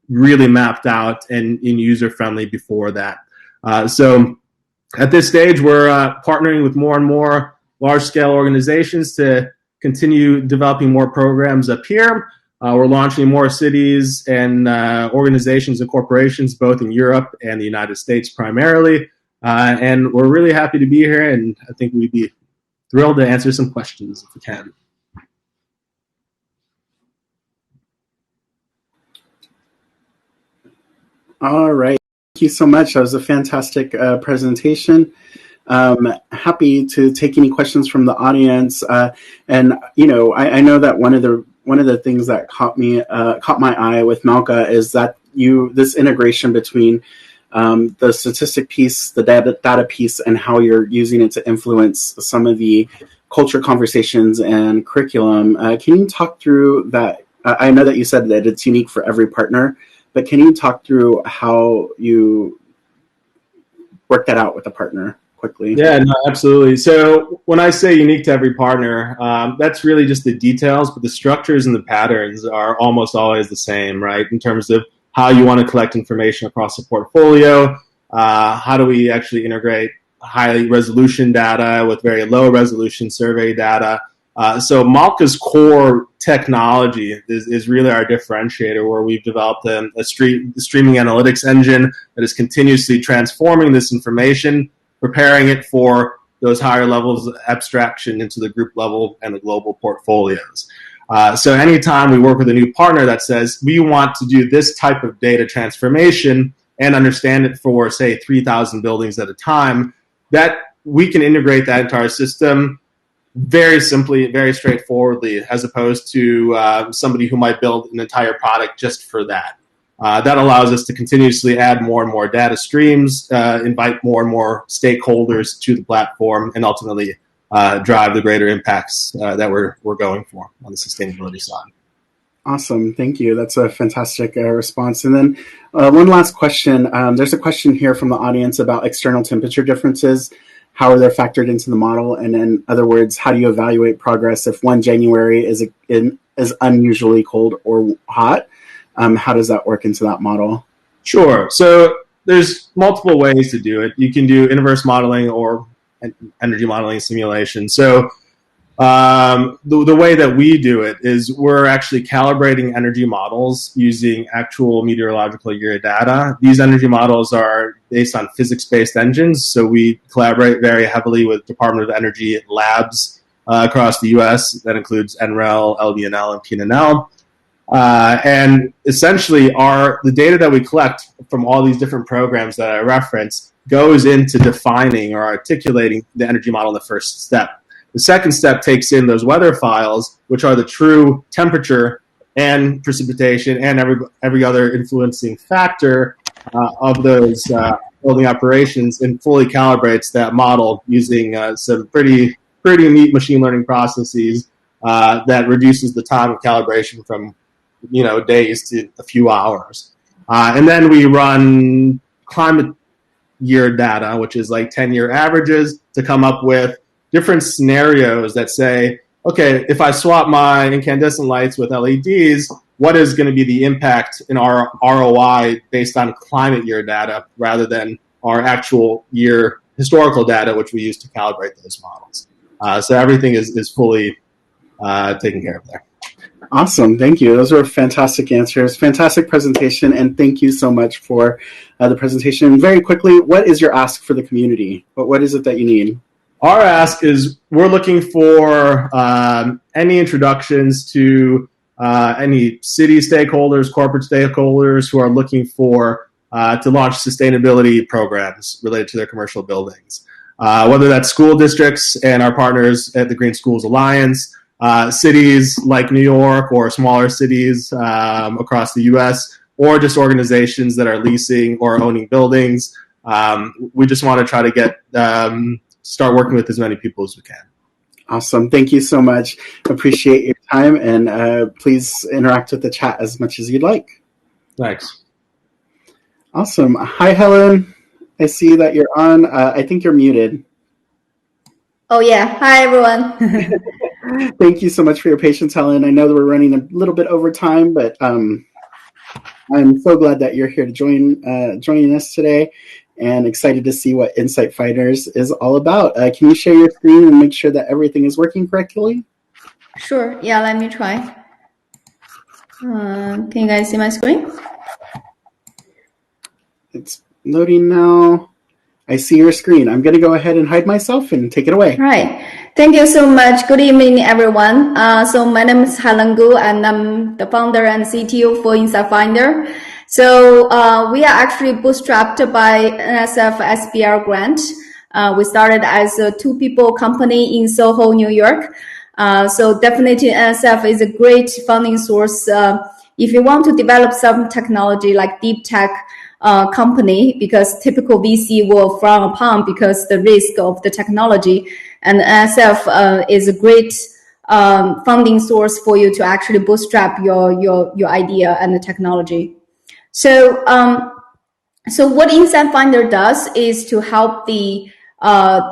really mapped out and user-friendly before that. So at this stage, we're partnering with more and more large-scale organizations to continue developing more programs up here. We're launching more cities and organizations and corporations, both in Europe and the United States primarily. And we're really happy to be here, and I think we'd be thrilled to answer some questions if we can. All right. Thank you so much. That was a fantastic presentation. Happy to take any questions from the audience. And I know that one of the things that caught my eye with Malka is that this integration between the statistic piece, the data piece, and how you're using it to influence some of the culture conversations and curriculum. Can you talk through that? I know that you said that it's unique for every partner, but can you talk through how you work that out with a partner quickly? Yeah, no, absolutely. So when I say unique to every partner, that's really just the details, but the structures and the patterns are almost always the same, right? In terms of how you want to collect information across the portfolio, how do we actually integrate high resolution data with very low resolution survey data. So Malka's core technology is really our differentiator, where we've developed a streaming analytics engine that is continuously transforming this information, preparing it for those higher levels of abstraction into the group level and the global portfolios. So anytime we work with a new partner that says, we want to do this type of data transformation and understand it for, say, 3,000 buildings at a time, that we can integrate that into our system very simply, very straightforwardly, as opposed to somebody who might build an entire product just for that. That allows us to continuously add more and more data streams, invite more and more stakeholders to the platform, and ultimately drive the greater impacts that we're going for on the sustainability side. Awesome. Thank you. That's a fantastic response. And then one last question. There's a question here from the audience about external temperature differences. How are they factored into the model? And in other words, how do you evaluate progress if one January is unusually cold or hot? How does that work into that model? Sure. So there's multiple ways to do it. You can do inverse modeling or energy modeling simulation. So the way that we do it is we're actually calibrating energy models using actual meteorological year data. These energy models are based on physics-based engines, so we collaborate very heavily with Department of Energy labs across the U.S. That includes NREL, LDNL, and PNL. And essentially, the data that we collect from all these different programs that I referenced goes into defining or articulating the energy model in the first step. The second step takes in those weather files, which are the true temperature and precipitation and every other influencing factor of those building operations, and fully calibrates that model using some pretty neat machine learning processes that reduces the time of calibration from days to a few hours. And then we run climate year data, which is like 10-year averages, to come up with different scenarios that say, okay, if I swap my incandescent lights with LEDs, what is going to be the impact in our ROI based on climate year data rather than our actual year historical data, which we use to calibrate those models. So everything is fully taken care of there. Awesome. Thank you. Those were fantastic answers. Fantastic presentation. And thank you so much for the presentation. Very quickly, what is your ask for the community? What is it that you need? Our ask is we're looking for any introductions to any city stakeholders, corporate stakeholders who are looking for to launch sustainability programs related to their commercial buildings. Whether that's school districts and our partners at the Green Schools Alliance, cities like New York or smaller cities across the U.S., or just organizations that are leasing or owning buildings. We just want to try to start working with as many people as we can. Awesome. Thank you so much. Appreciate your time, and please interact with the chat as much as you'd like. Thanks. Awesome. Hi, Helen. I see that you're on. I think you're muted. Oh, yeah. Hi, everyone. Thank you so much for your patience, Helen. I know that we're running a little bit over time, but I'm so glad that you're here to joining us today, and excited to see what Insight Finders is all about. Can you share your screen and make sure that everything is working correctly? Sure. Yeah, let me try. Can you guys see my screen? It's loading now. I see your screen. I'm going to go ahead and hide myself and take it away. Right. Thank you so much. Good evening, everyone. So my name is Helen Gu, and I'm the founder and CTO for Insight Finder. So we are actually bootstrapped by NSF SBIR grant. We started as a 2-people company in Soho, New York. So definitely NSF is a great funding source if you want to develop some technology like deep tech company, because typical VC will frown upon because the risk of the technology, and NSF is a great funding source for you to actually bootstrap your idea and the technology. So so what Insight Finder does is to help the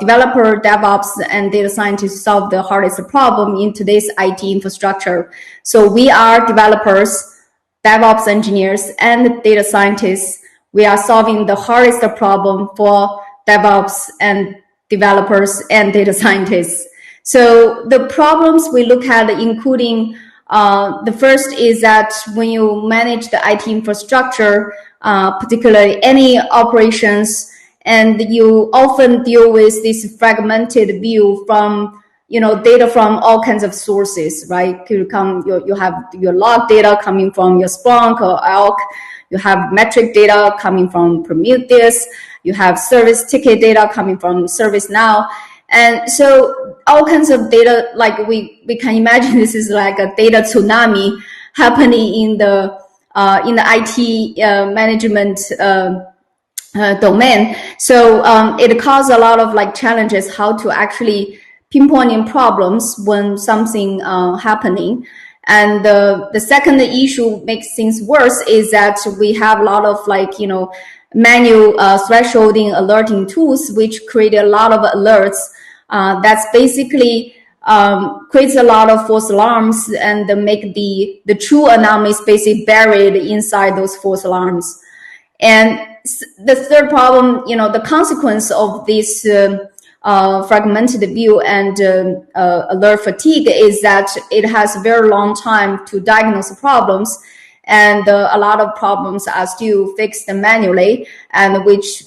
developer, DevOps, and data scientists solve the hardest problem in today's IT infrastructure. So we are developers, DevOps engineers, and data scientists. We are solving the hardest problem for DevOps and developers and data scientists. So the problems we look at, including the first is that when you manage the IT infrastructure, particularly any operations, and you often deal with this fragmented view from data from all kinds of sources, right? You have your log data coming from your Splunk or Elk. You have metric data coming from Prometheus. You have service ticket data coming from ServiceNow. And so all kinds of data, like we can imagine this is like a data tsunami happening in the IT management domain. So it caused a lot of challenges how to actually pinpointing problems when something happening. And the second issue makes things worse is that we have a lot of manual thresholding alerting tools, which create a lot of alerts. That's basically creates a lot of false alarms and make the true anomalies basically buried inside those false alarms. And the third problem, the consequence of this fragmented view and alert fatigue is that it has a very long time to diagnose problems, and a lot of problems are still fixed manually, and which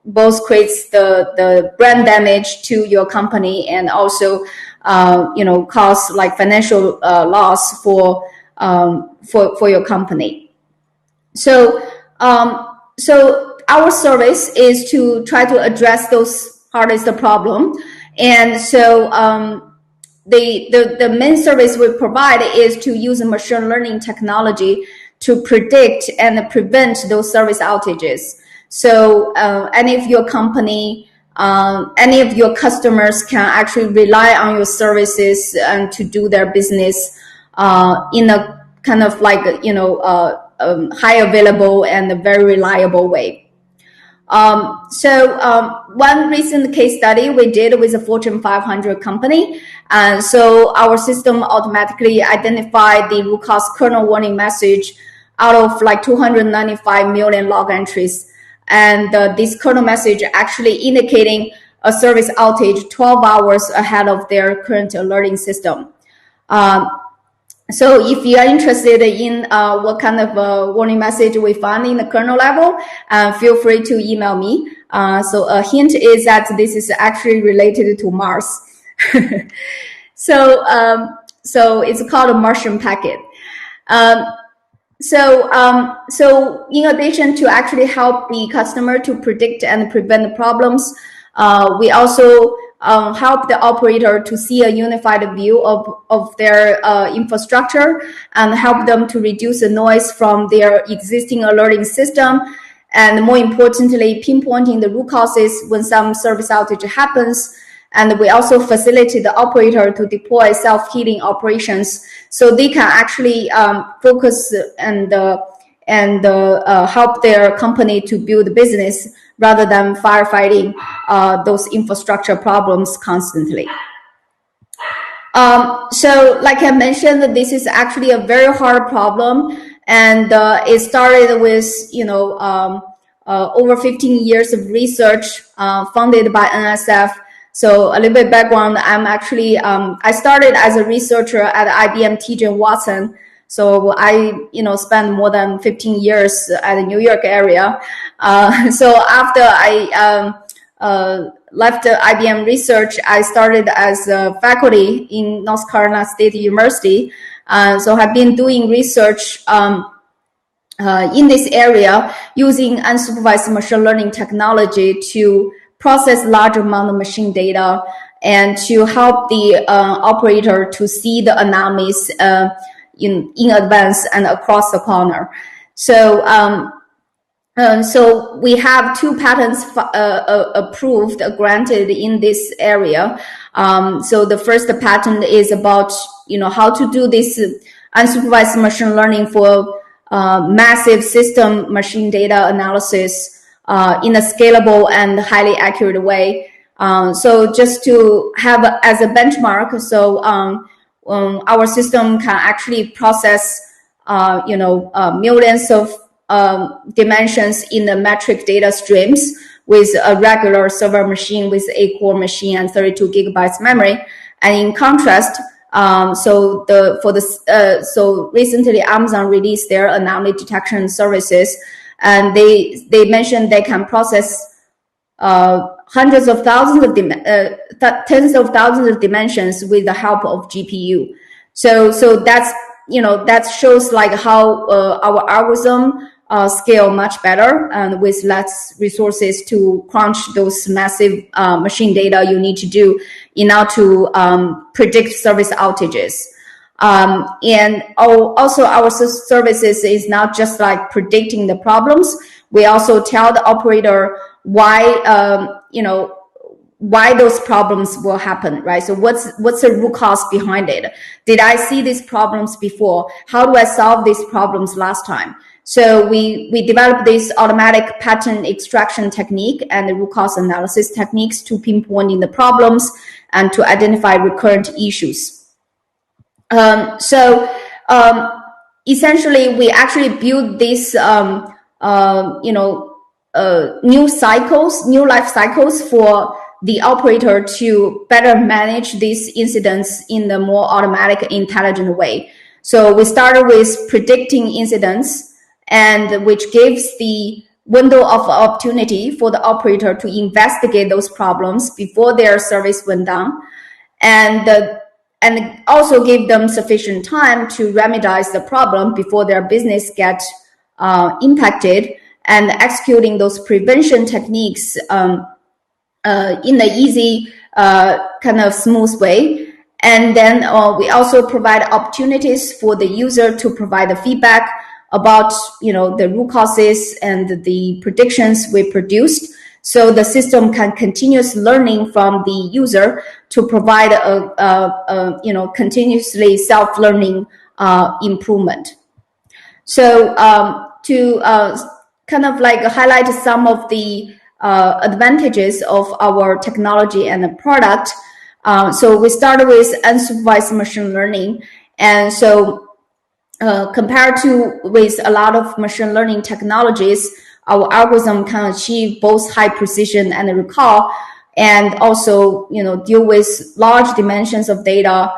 both creates the brand damage to your company and also cause financial loss for your company. So our service is to try to address those hardest problem, and so the main service we provide is to use machine learning technology to predict and prevent those service outages. So any of your company, any of your customers can actually rely on your services and to do their business in a kind of high available and a very reliable way. One recent case study we did with a Fortune 500 company. And so our system automatically identified the root cause kernel warning message out of 295 million log entries. And this kernel message actually indicating a service outage 12 hours ahead of their current alerting system. So if you are interested in what kind of warning message we found in the kernel level, feel free to email me. So a hint is that this is actually related to Mars. So it's called a Martian packet. So in addition to actually help the customer to predict and prevent the problems, we also help the operator to see a unified view of their infrastructure and help them to reduce the noise from their existing alerting system, and more importantly, pinpointing the root causes when some service outage happens. And we also facilitate the operator to deploy self-healing operations so they can actually focus and help their company to build business rather than firefighting those infrastructure problems constantly. So like I mentioned, this is actually a very hard problem, And it started with, over 15 years of research funded by NSF. So a little bit background, I'm actually, I started as a researcher at IBM TJ Watson. So I, spent more than 15 years at the New York area. So after I left IBM research, I started as a faculty in North Carolina State University. So I've been doing research in this area using unsupervised machine learning technology to process large amount of machine data and to help the operator to see the anomalies in advance and across the corner. So so we have 2 patents approved, granted in this area. So the first patent is about, how to do this unsupervised machine learning for massive system machine data analysis in a scalable and highly accurate way. So just to have as a benchmark, so our system can actually process, millions of dimensions in the metric data streams with a regular server machine with 8-core machine and 32 gigabytes memory. And in contrast, so recently Amazon released their anomaly detection services, and they mentioned they can process hundreds of thousands of tens of thousands of dimensions with the help of GPU. So that's, that shows like how our algorithm scale much better and with less resources to crunch those massive machine data you need to do in order to predict service outages. And also our services is not just like predicting the problems. We also tell the operator why, why those problems will happen, right? So what's the root cause behind it? Did I see these problems before? How do I solve these problems last time? So we developed this automatic pattern extraction technique and the root cause analysis techniques to pinpoint the problems and to identify recurrent issues. Essentially, we actually build this, new life cycles for the operator to better manage these incidents in the more automatic, intelligent way. So we started with predicting incidents, and which gives the window of opportunity for the operator to investigate those problems before their service went down, and also give them sufficient time to remedize the problem before their business gets impacted, and executing those prevention techniques in the easy, kind of smooth way. And then we also provide opportunities for the user to provide the feedback about, the root causes and the predictions we produced. So the system can continuous learning from the user to provide a continuously self-learning improvement. So to kind of like highlight some of the advantages of our technology and the product. So we started with unsupervised machine learning. And so compared to with a lot of machine learning technologies, our algorithm can achieve both high precision and recall, and also, deal with large dimensions of data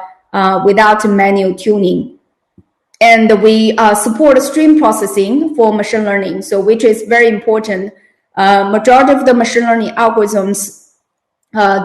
without manual tuning. And we support stream processing for machine learning, so which is very important. Majority of the machine learning algorithms,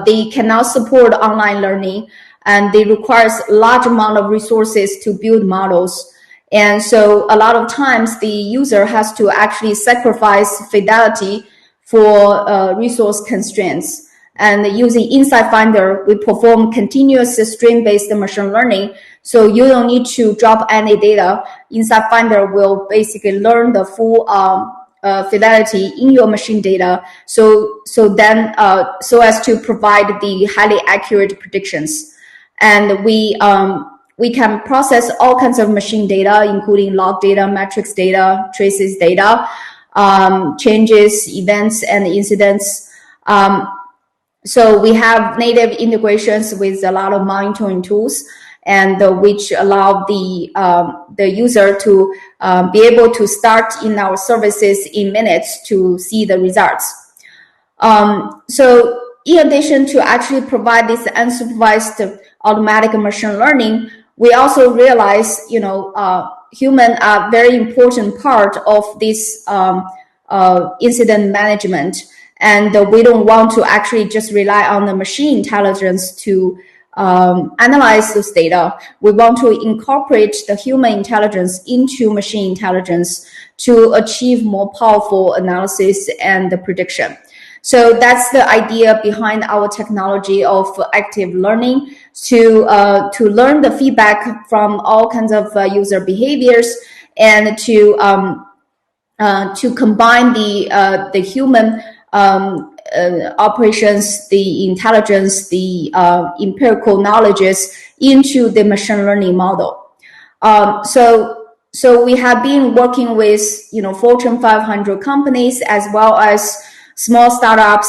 they cannot support online learning, and they requires a large amount of resources to build models. And so a lot of times the user has to actually sacrifice fidelity for resource constraints. And using Insight Finder, we perform continuous stream-based machine learning. So you don't need to drop any data. Insight Finder will basically learn the full fidelity in your machine data. So as to provide the highly accurate predictions. And we can process all kinds of machine data, including log data, metrics data, traces data, changes, events, and incidents. So we have native integrations with a lot of monitoring tools. and which allow the user to be able to start in our services in minutes to see the results. So in addition to actually provide this unsupervised automatic machine learning, we also realize, human are very important part of this incident management, and we don't want to actually just rely on the machine intelligence to analyze this data. We want to incorporate the human intelligence into machine intelligence to achieve more powerful analysis and the prediction. So that's the idea behind our technology of active learning, to learn the feedback from all kinds of user behaviors, and to combine the human operations, the intelligence, the empirical knowledges into the machine learning model. So we have been working with Fortune 500 companies as well as small startups.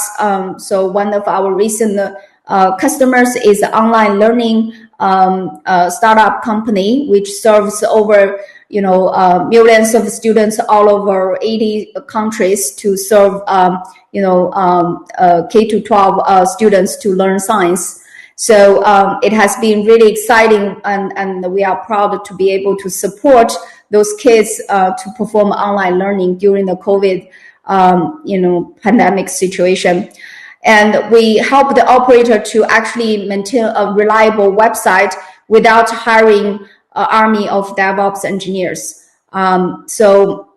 So one of our recent customers is an online learning startup company, which serves over millions of students all over 80 countries to serve K to 12 students to learn science. So it has been really exciting, and we are proud to be able to support those kids to perform online learning during the COVID pandemic situation. And we help the operator to actually maintain a reliable website without hiring an army of DevOps engineers. So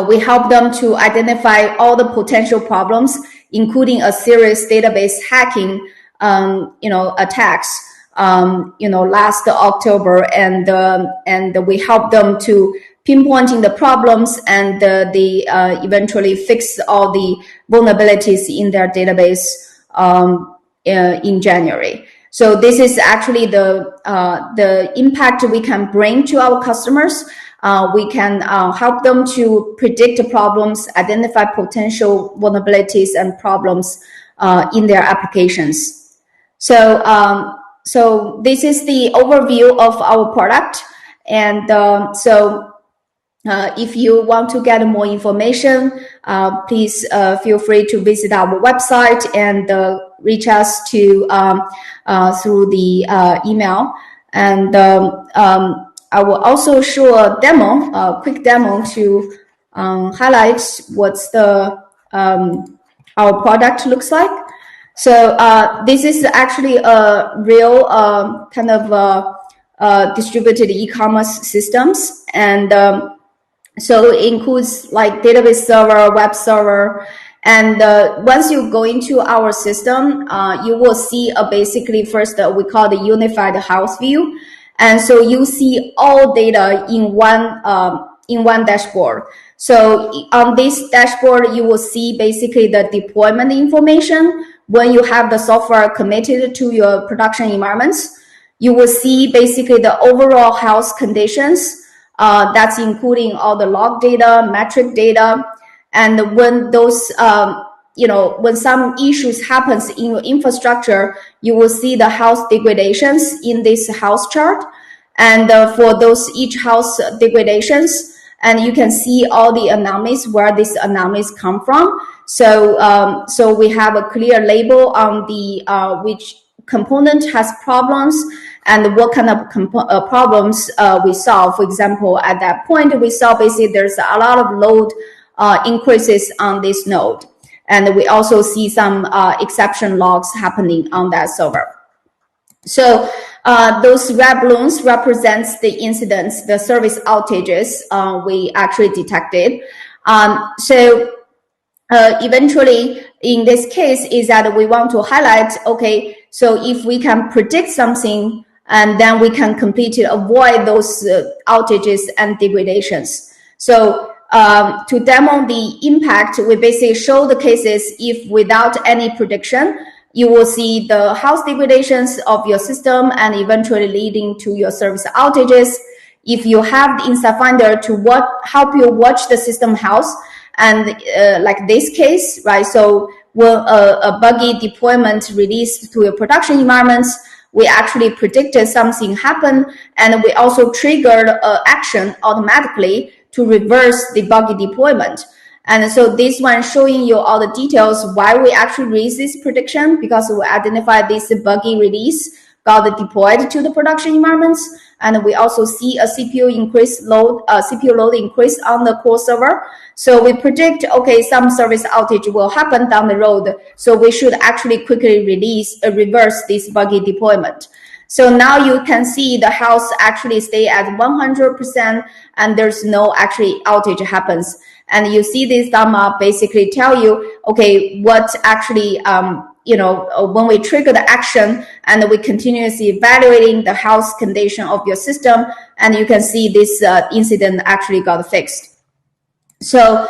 we help them to identify all the potential problems, including a serious database hacking, attacks, last October, and we help them to pinpointing the problems, and they eventually fix all the vulnerabilities in their database in January. So this is actually the impact we can bring to our customers. We can help them to predict the problems, identify potential vulnerabilities and problems in their applications. So so this is the overview of our product, and if you want to get more information, please feel free to visit our website and reach us to through the email. And I will also show a quick demo to highlight what's our product looks like. So this is actually a real kind of distributed e-commerce systems, and so it includes like database server, web server, and once you go into our system, you will see basically first we call the unified house view, and so you see all data in one dashboard. So on this dashboard, you will see basically the deployment information. When you have the software committed to your production environments, you will see basically the overall house conditions. That's including all the log data, metric data, and when those, when some issues happens in your infrastructure, you will see the house degradations in this house chart, and for those each house degradations, and you can see all the anomalies, where these anomalies come from. So, so we have a clear label on the which component has problems and what kind of problems we solve. For example, at that point, we saw basically there's a lot of load increases on this node. And we also see some exception logs happening on that server. So those red balloons represents the incidents, the service outages we actually detected. So eventually, in this case, is that we want to highlight, okay, so if we can predict something, and then we can completely avoid those outages and degradations. So to demo the impact, we basically show the cases if without any prediction, you will see the house degradations of your system and eventually leading to your service outages. If you have the Insight Finder to help you watch the system health, and like this case, right? So when a buggy deployment released to your production environments, we actually predicted something happen, and we also triggered action automatically to reverse the buggy deployment. And so this one showing you all the details why we actually raised this prediction, because we identified this buggy release got deployed to the production environments, and we also see a CPU load increase on the core server. So we predict, okay, some service outage will happen down the road, so we should actually quickly reverse this buggy deployment. So now you can see the house actually stay at 100%, and there's no actually outage happens. And you see this gamma basically tell you, okay, what actually, when we trigger the action and we continuously evaluating the health condition of your system, and you can see this incident actually got fixed. So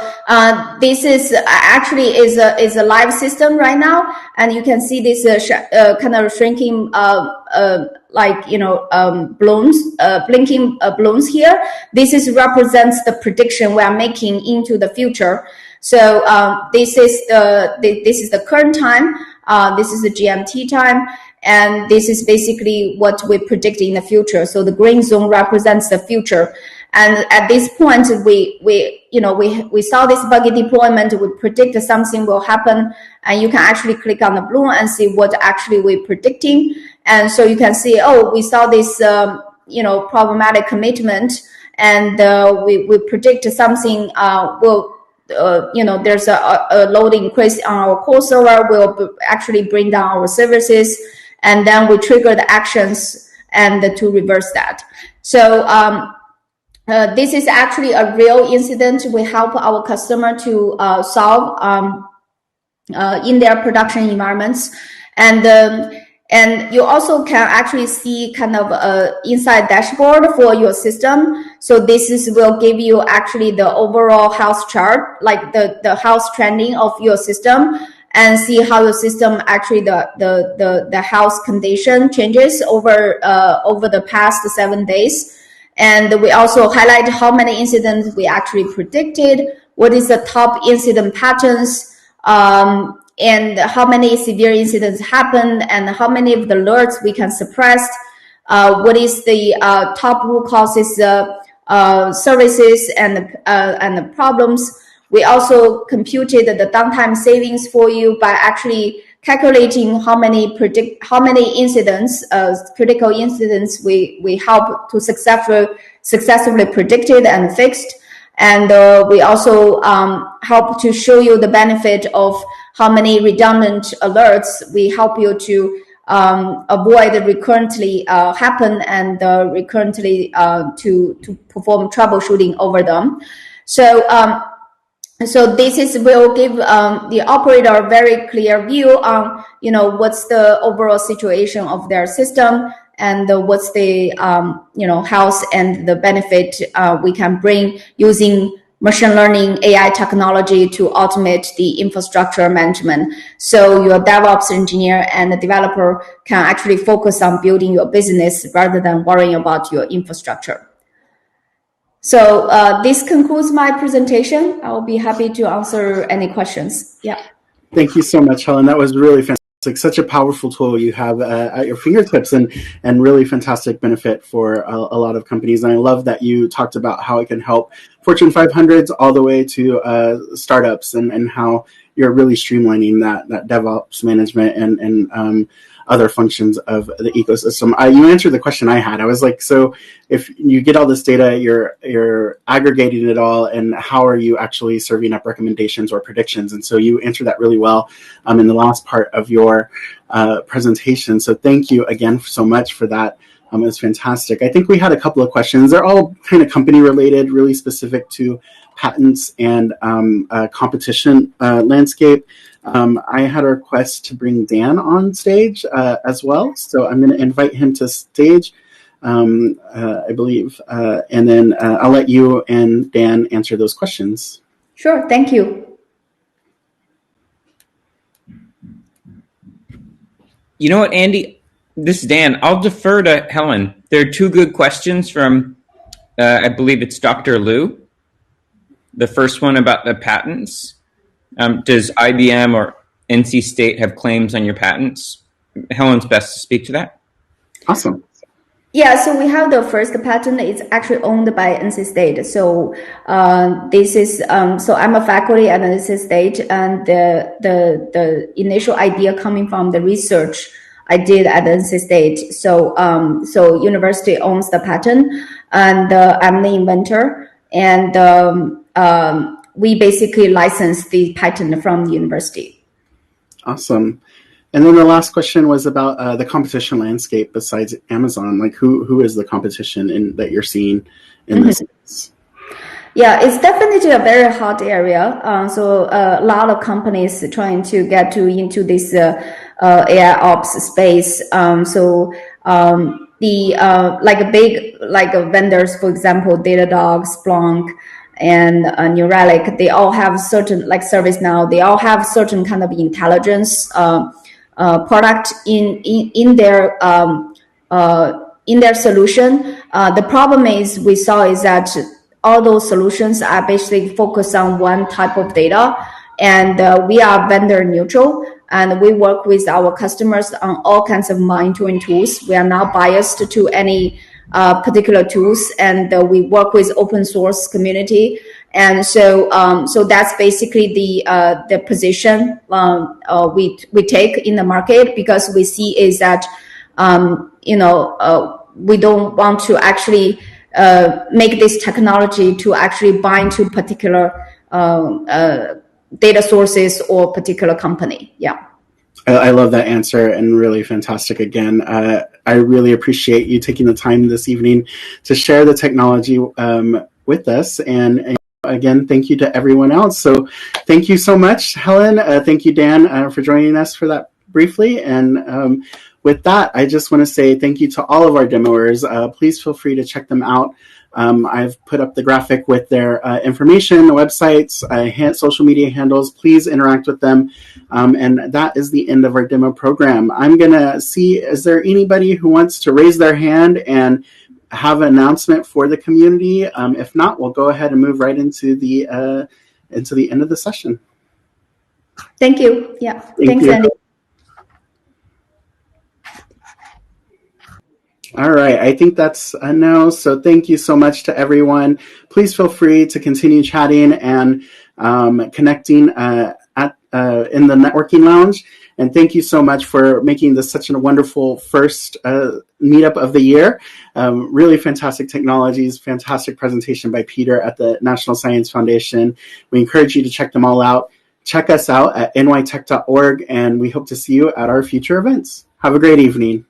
this is actually is a live system right now, and you can see this kind of shrinking balloons, blinking balloons here. This represents the prediction we are making into the future. So this is the current time. This is the GMT time, and this is basically what we predict in the future. So the green zone represents the future. And at this point, we saw this buggy deployment. We predict something will happen, and you can actually click on the balloon and see what actually we're predicting. And so you can see, oh, we saw this, problematic commitment, and we predict something there's a load increase on our core server will actually bring down our services, and then we trigger the actions and to reverse that. So this is actually a real incident we help our customer to solve in their production environments. And you also can actually see kind of a inside dashboard for your system. So this will give you actually the overall health chart, like the health trending of your system, and see how your system actually the health condition changes over the past 7 days. And we also highlight how many incidents we actually predicted, what is the top incident patterns, and how many severe incidents happened, and how many of the alerts we can suppress, what is the top root causes, services and the problems. We also computed the downtime savings for you by actually calculating how many incidents, critical incidents we help to successfully predicted and fixed. And we also help to show you the benefit of how many redundant alerts we help you to avoid recurrently happen, and recurrently to perform troubleshooting over them. So this will give the operator a very clear view on what's the overall situation of their system, and what's the health and the benefit we can bring using machine learning AI technology to automate the infrastructure management. So your DevOps engineer and the developer can actually focus on building your business rather than worrying about your infrastructure. So this concludes my presentation. I will be happy to answer any questions. Yeah. Thank you so much, Helen. That was really fantastic. Such a powerful tool you have at your fingertips, and really fantastic benefit for a lot of companies. And I love that you talked about how it can help Fortune 500s all the way to startups, and how you're really streamlining that DevOps management and other functions of the ecosystem. You answered the question I had. I was like, so if you get all this data, you're aggregating it all, and how are you actually serving up recommendations or predictions? And so you answered that really well in the last part of your presentation. So thank you again so much for that. It was fantastic. I think we had a couple of questions. They're all kind of company related, really specific to patents and competition landscape. I had a request to bring Dan on stage as well. So I'm going to invite him to stage, I believe, and then I'll let you and Dan answer those questions. Sure, thank you. You know what, Andy? This is Dan. I'll defer to Helen. There are two good questions from, I believe it's Dr. Liu. The first one about the patents. Does IBM or NC State have claims on your patents? Helen's best to speak to that. Awesome. Yeah, so we have the first patent. It's actually owned by NC State. So this is so I'm a faculty at NC State, and the initial idea coming from the research I did at NC State. So so university owns the patent, and I'm the inventor, and we basically license the patent from the university. Awesome. And then the last question was about the competition landscape besides Amazon. Like, who is the competition that you're seeing in this space? Yeah, it's definitely a very hot area. So a lot of companies trying to get into this AI ops space. So the like vendors, for example, Datadog, Splunk, and New Relic, they all have certain, like ServiceNow, they all have certain kind of intelligence product in their solution. The problem is we saw is that all those solutions are basically focused on one type of data, and we are vendor neutral, and we work with our customers on all kinds of monitoring tools. We are not biased to any particular tools, and we work with open source community. And so, so that's basically the position we take in the market, because we see is that we don't want to actually make this technology to actually bind to particular data sources or particular company. Yeah. I love that answer, and really fantastic again. I really appreciate you taking the time this evening to share the technology with us. And again, thank you to everyone else. So thank you so much, Helen. Thank you, Dan, for joining us for that briefly. And with that, I just want to say thank you to all of our demoers. Please feel free to check them out. I've put up the graphic with their information, the websites, social media handles. Please interact with them. And that is the end of our demo program. I'm going to see, is there anybody who wants to raise their hand and have an announcement for the community? If not, we'll go ahead and move right into the end of the session. Thank you. Yeah. Thanks, you. Andy. All right, I think that's a no. So thank you so much to everyone. Please feel free to continue chatting and connecting in the networking lounge. And thank you so much for making this such a wonderful first meetup of the year. Really fantastic technologies, fantastic presentation by Peter at the National Science Foundation. We encourage you to check them all out. Check us out at nytech.org, and we hope to see you at our future events. Have a great evening.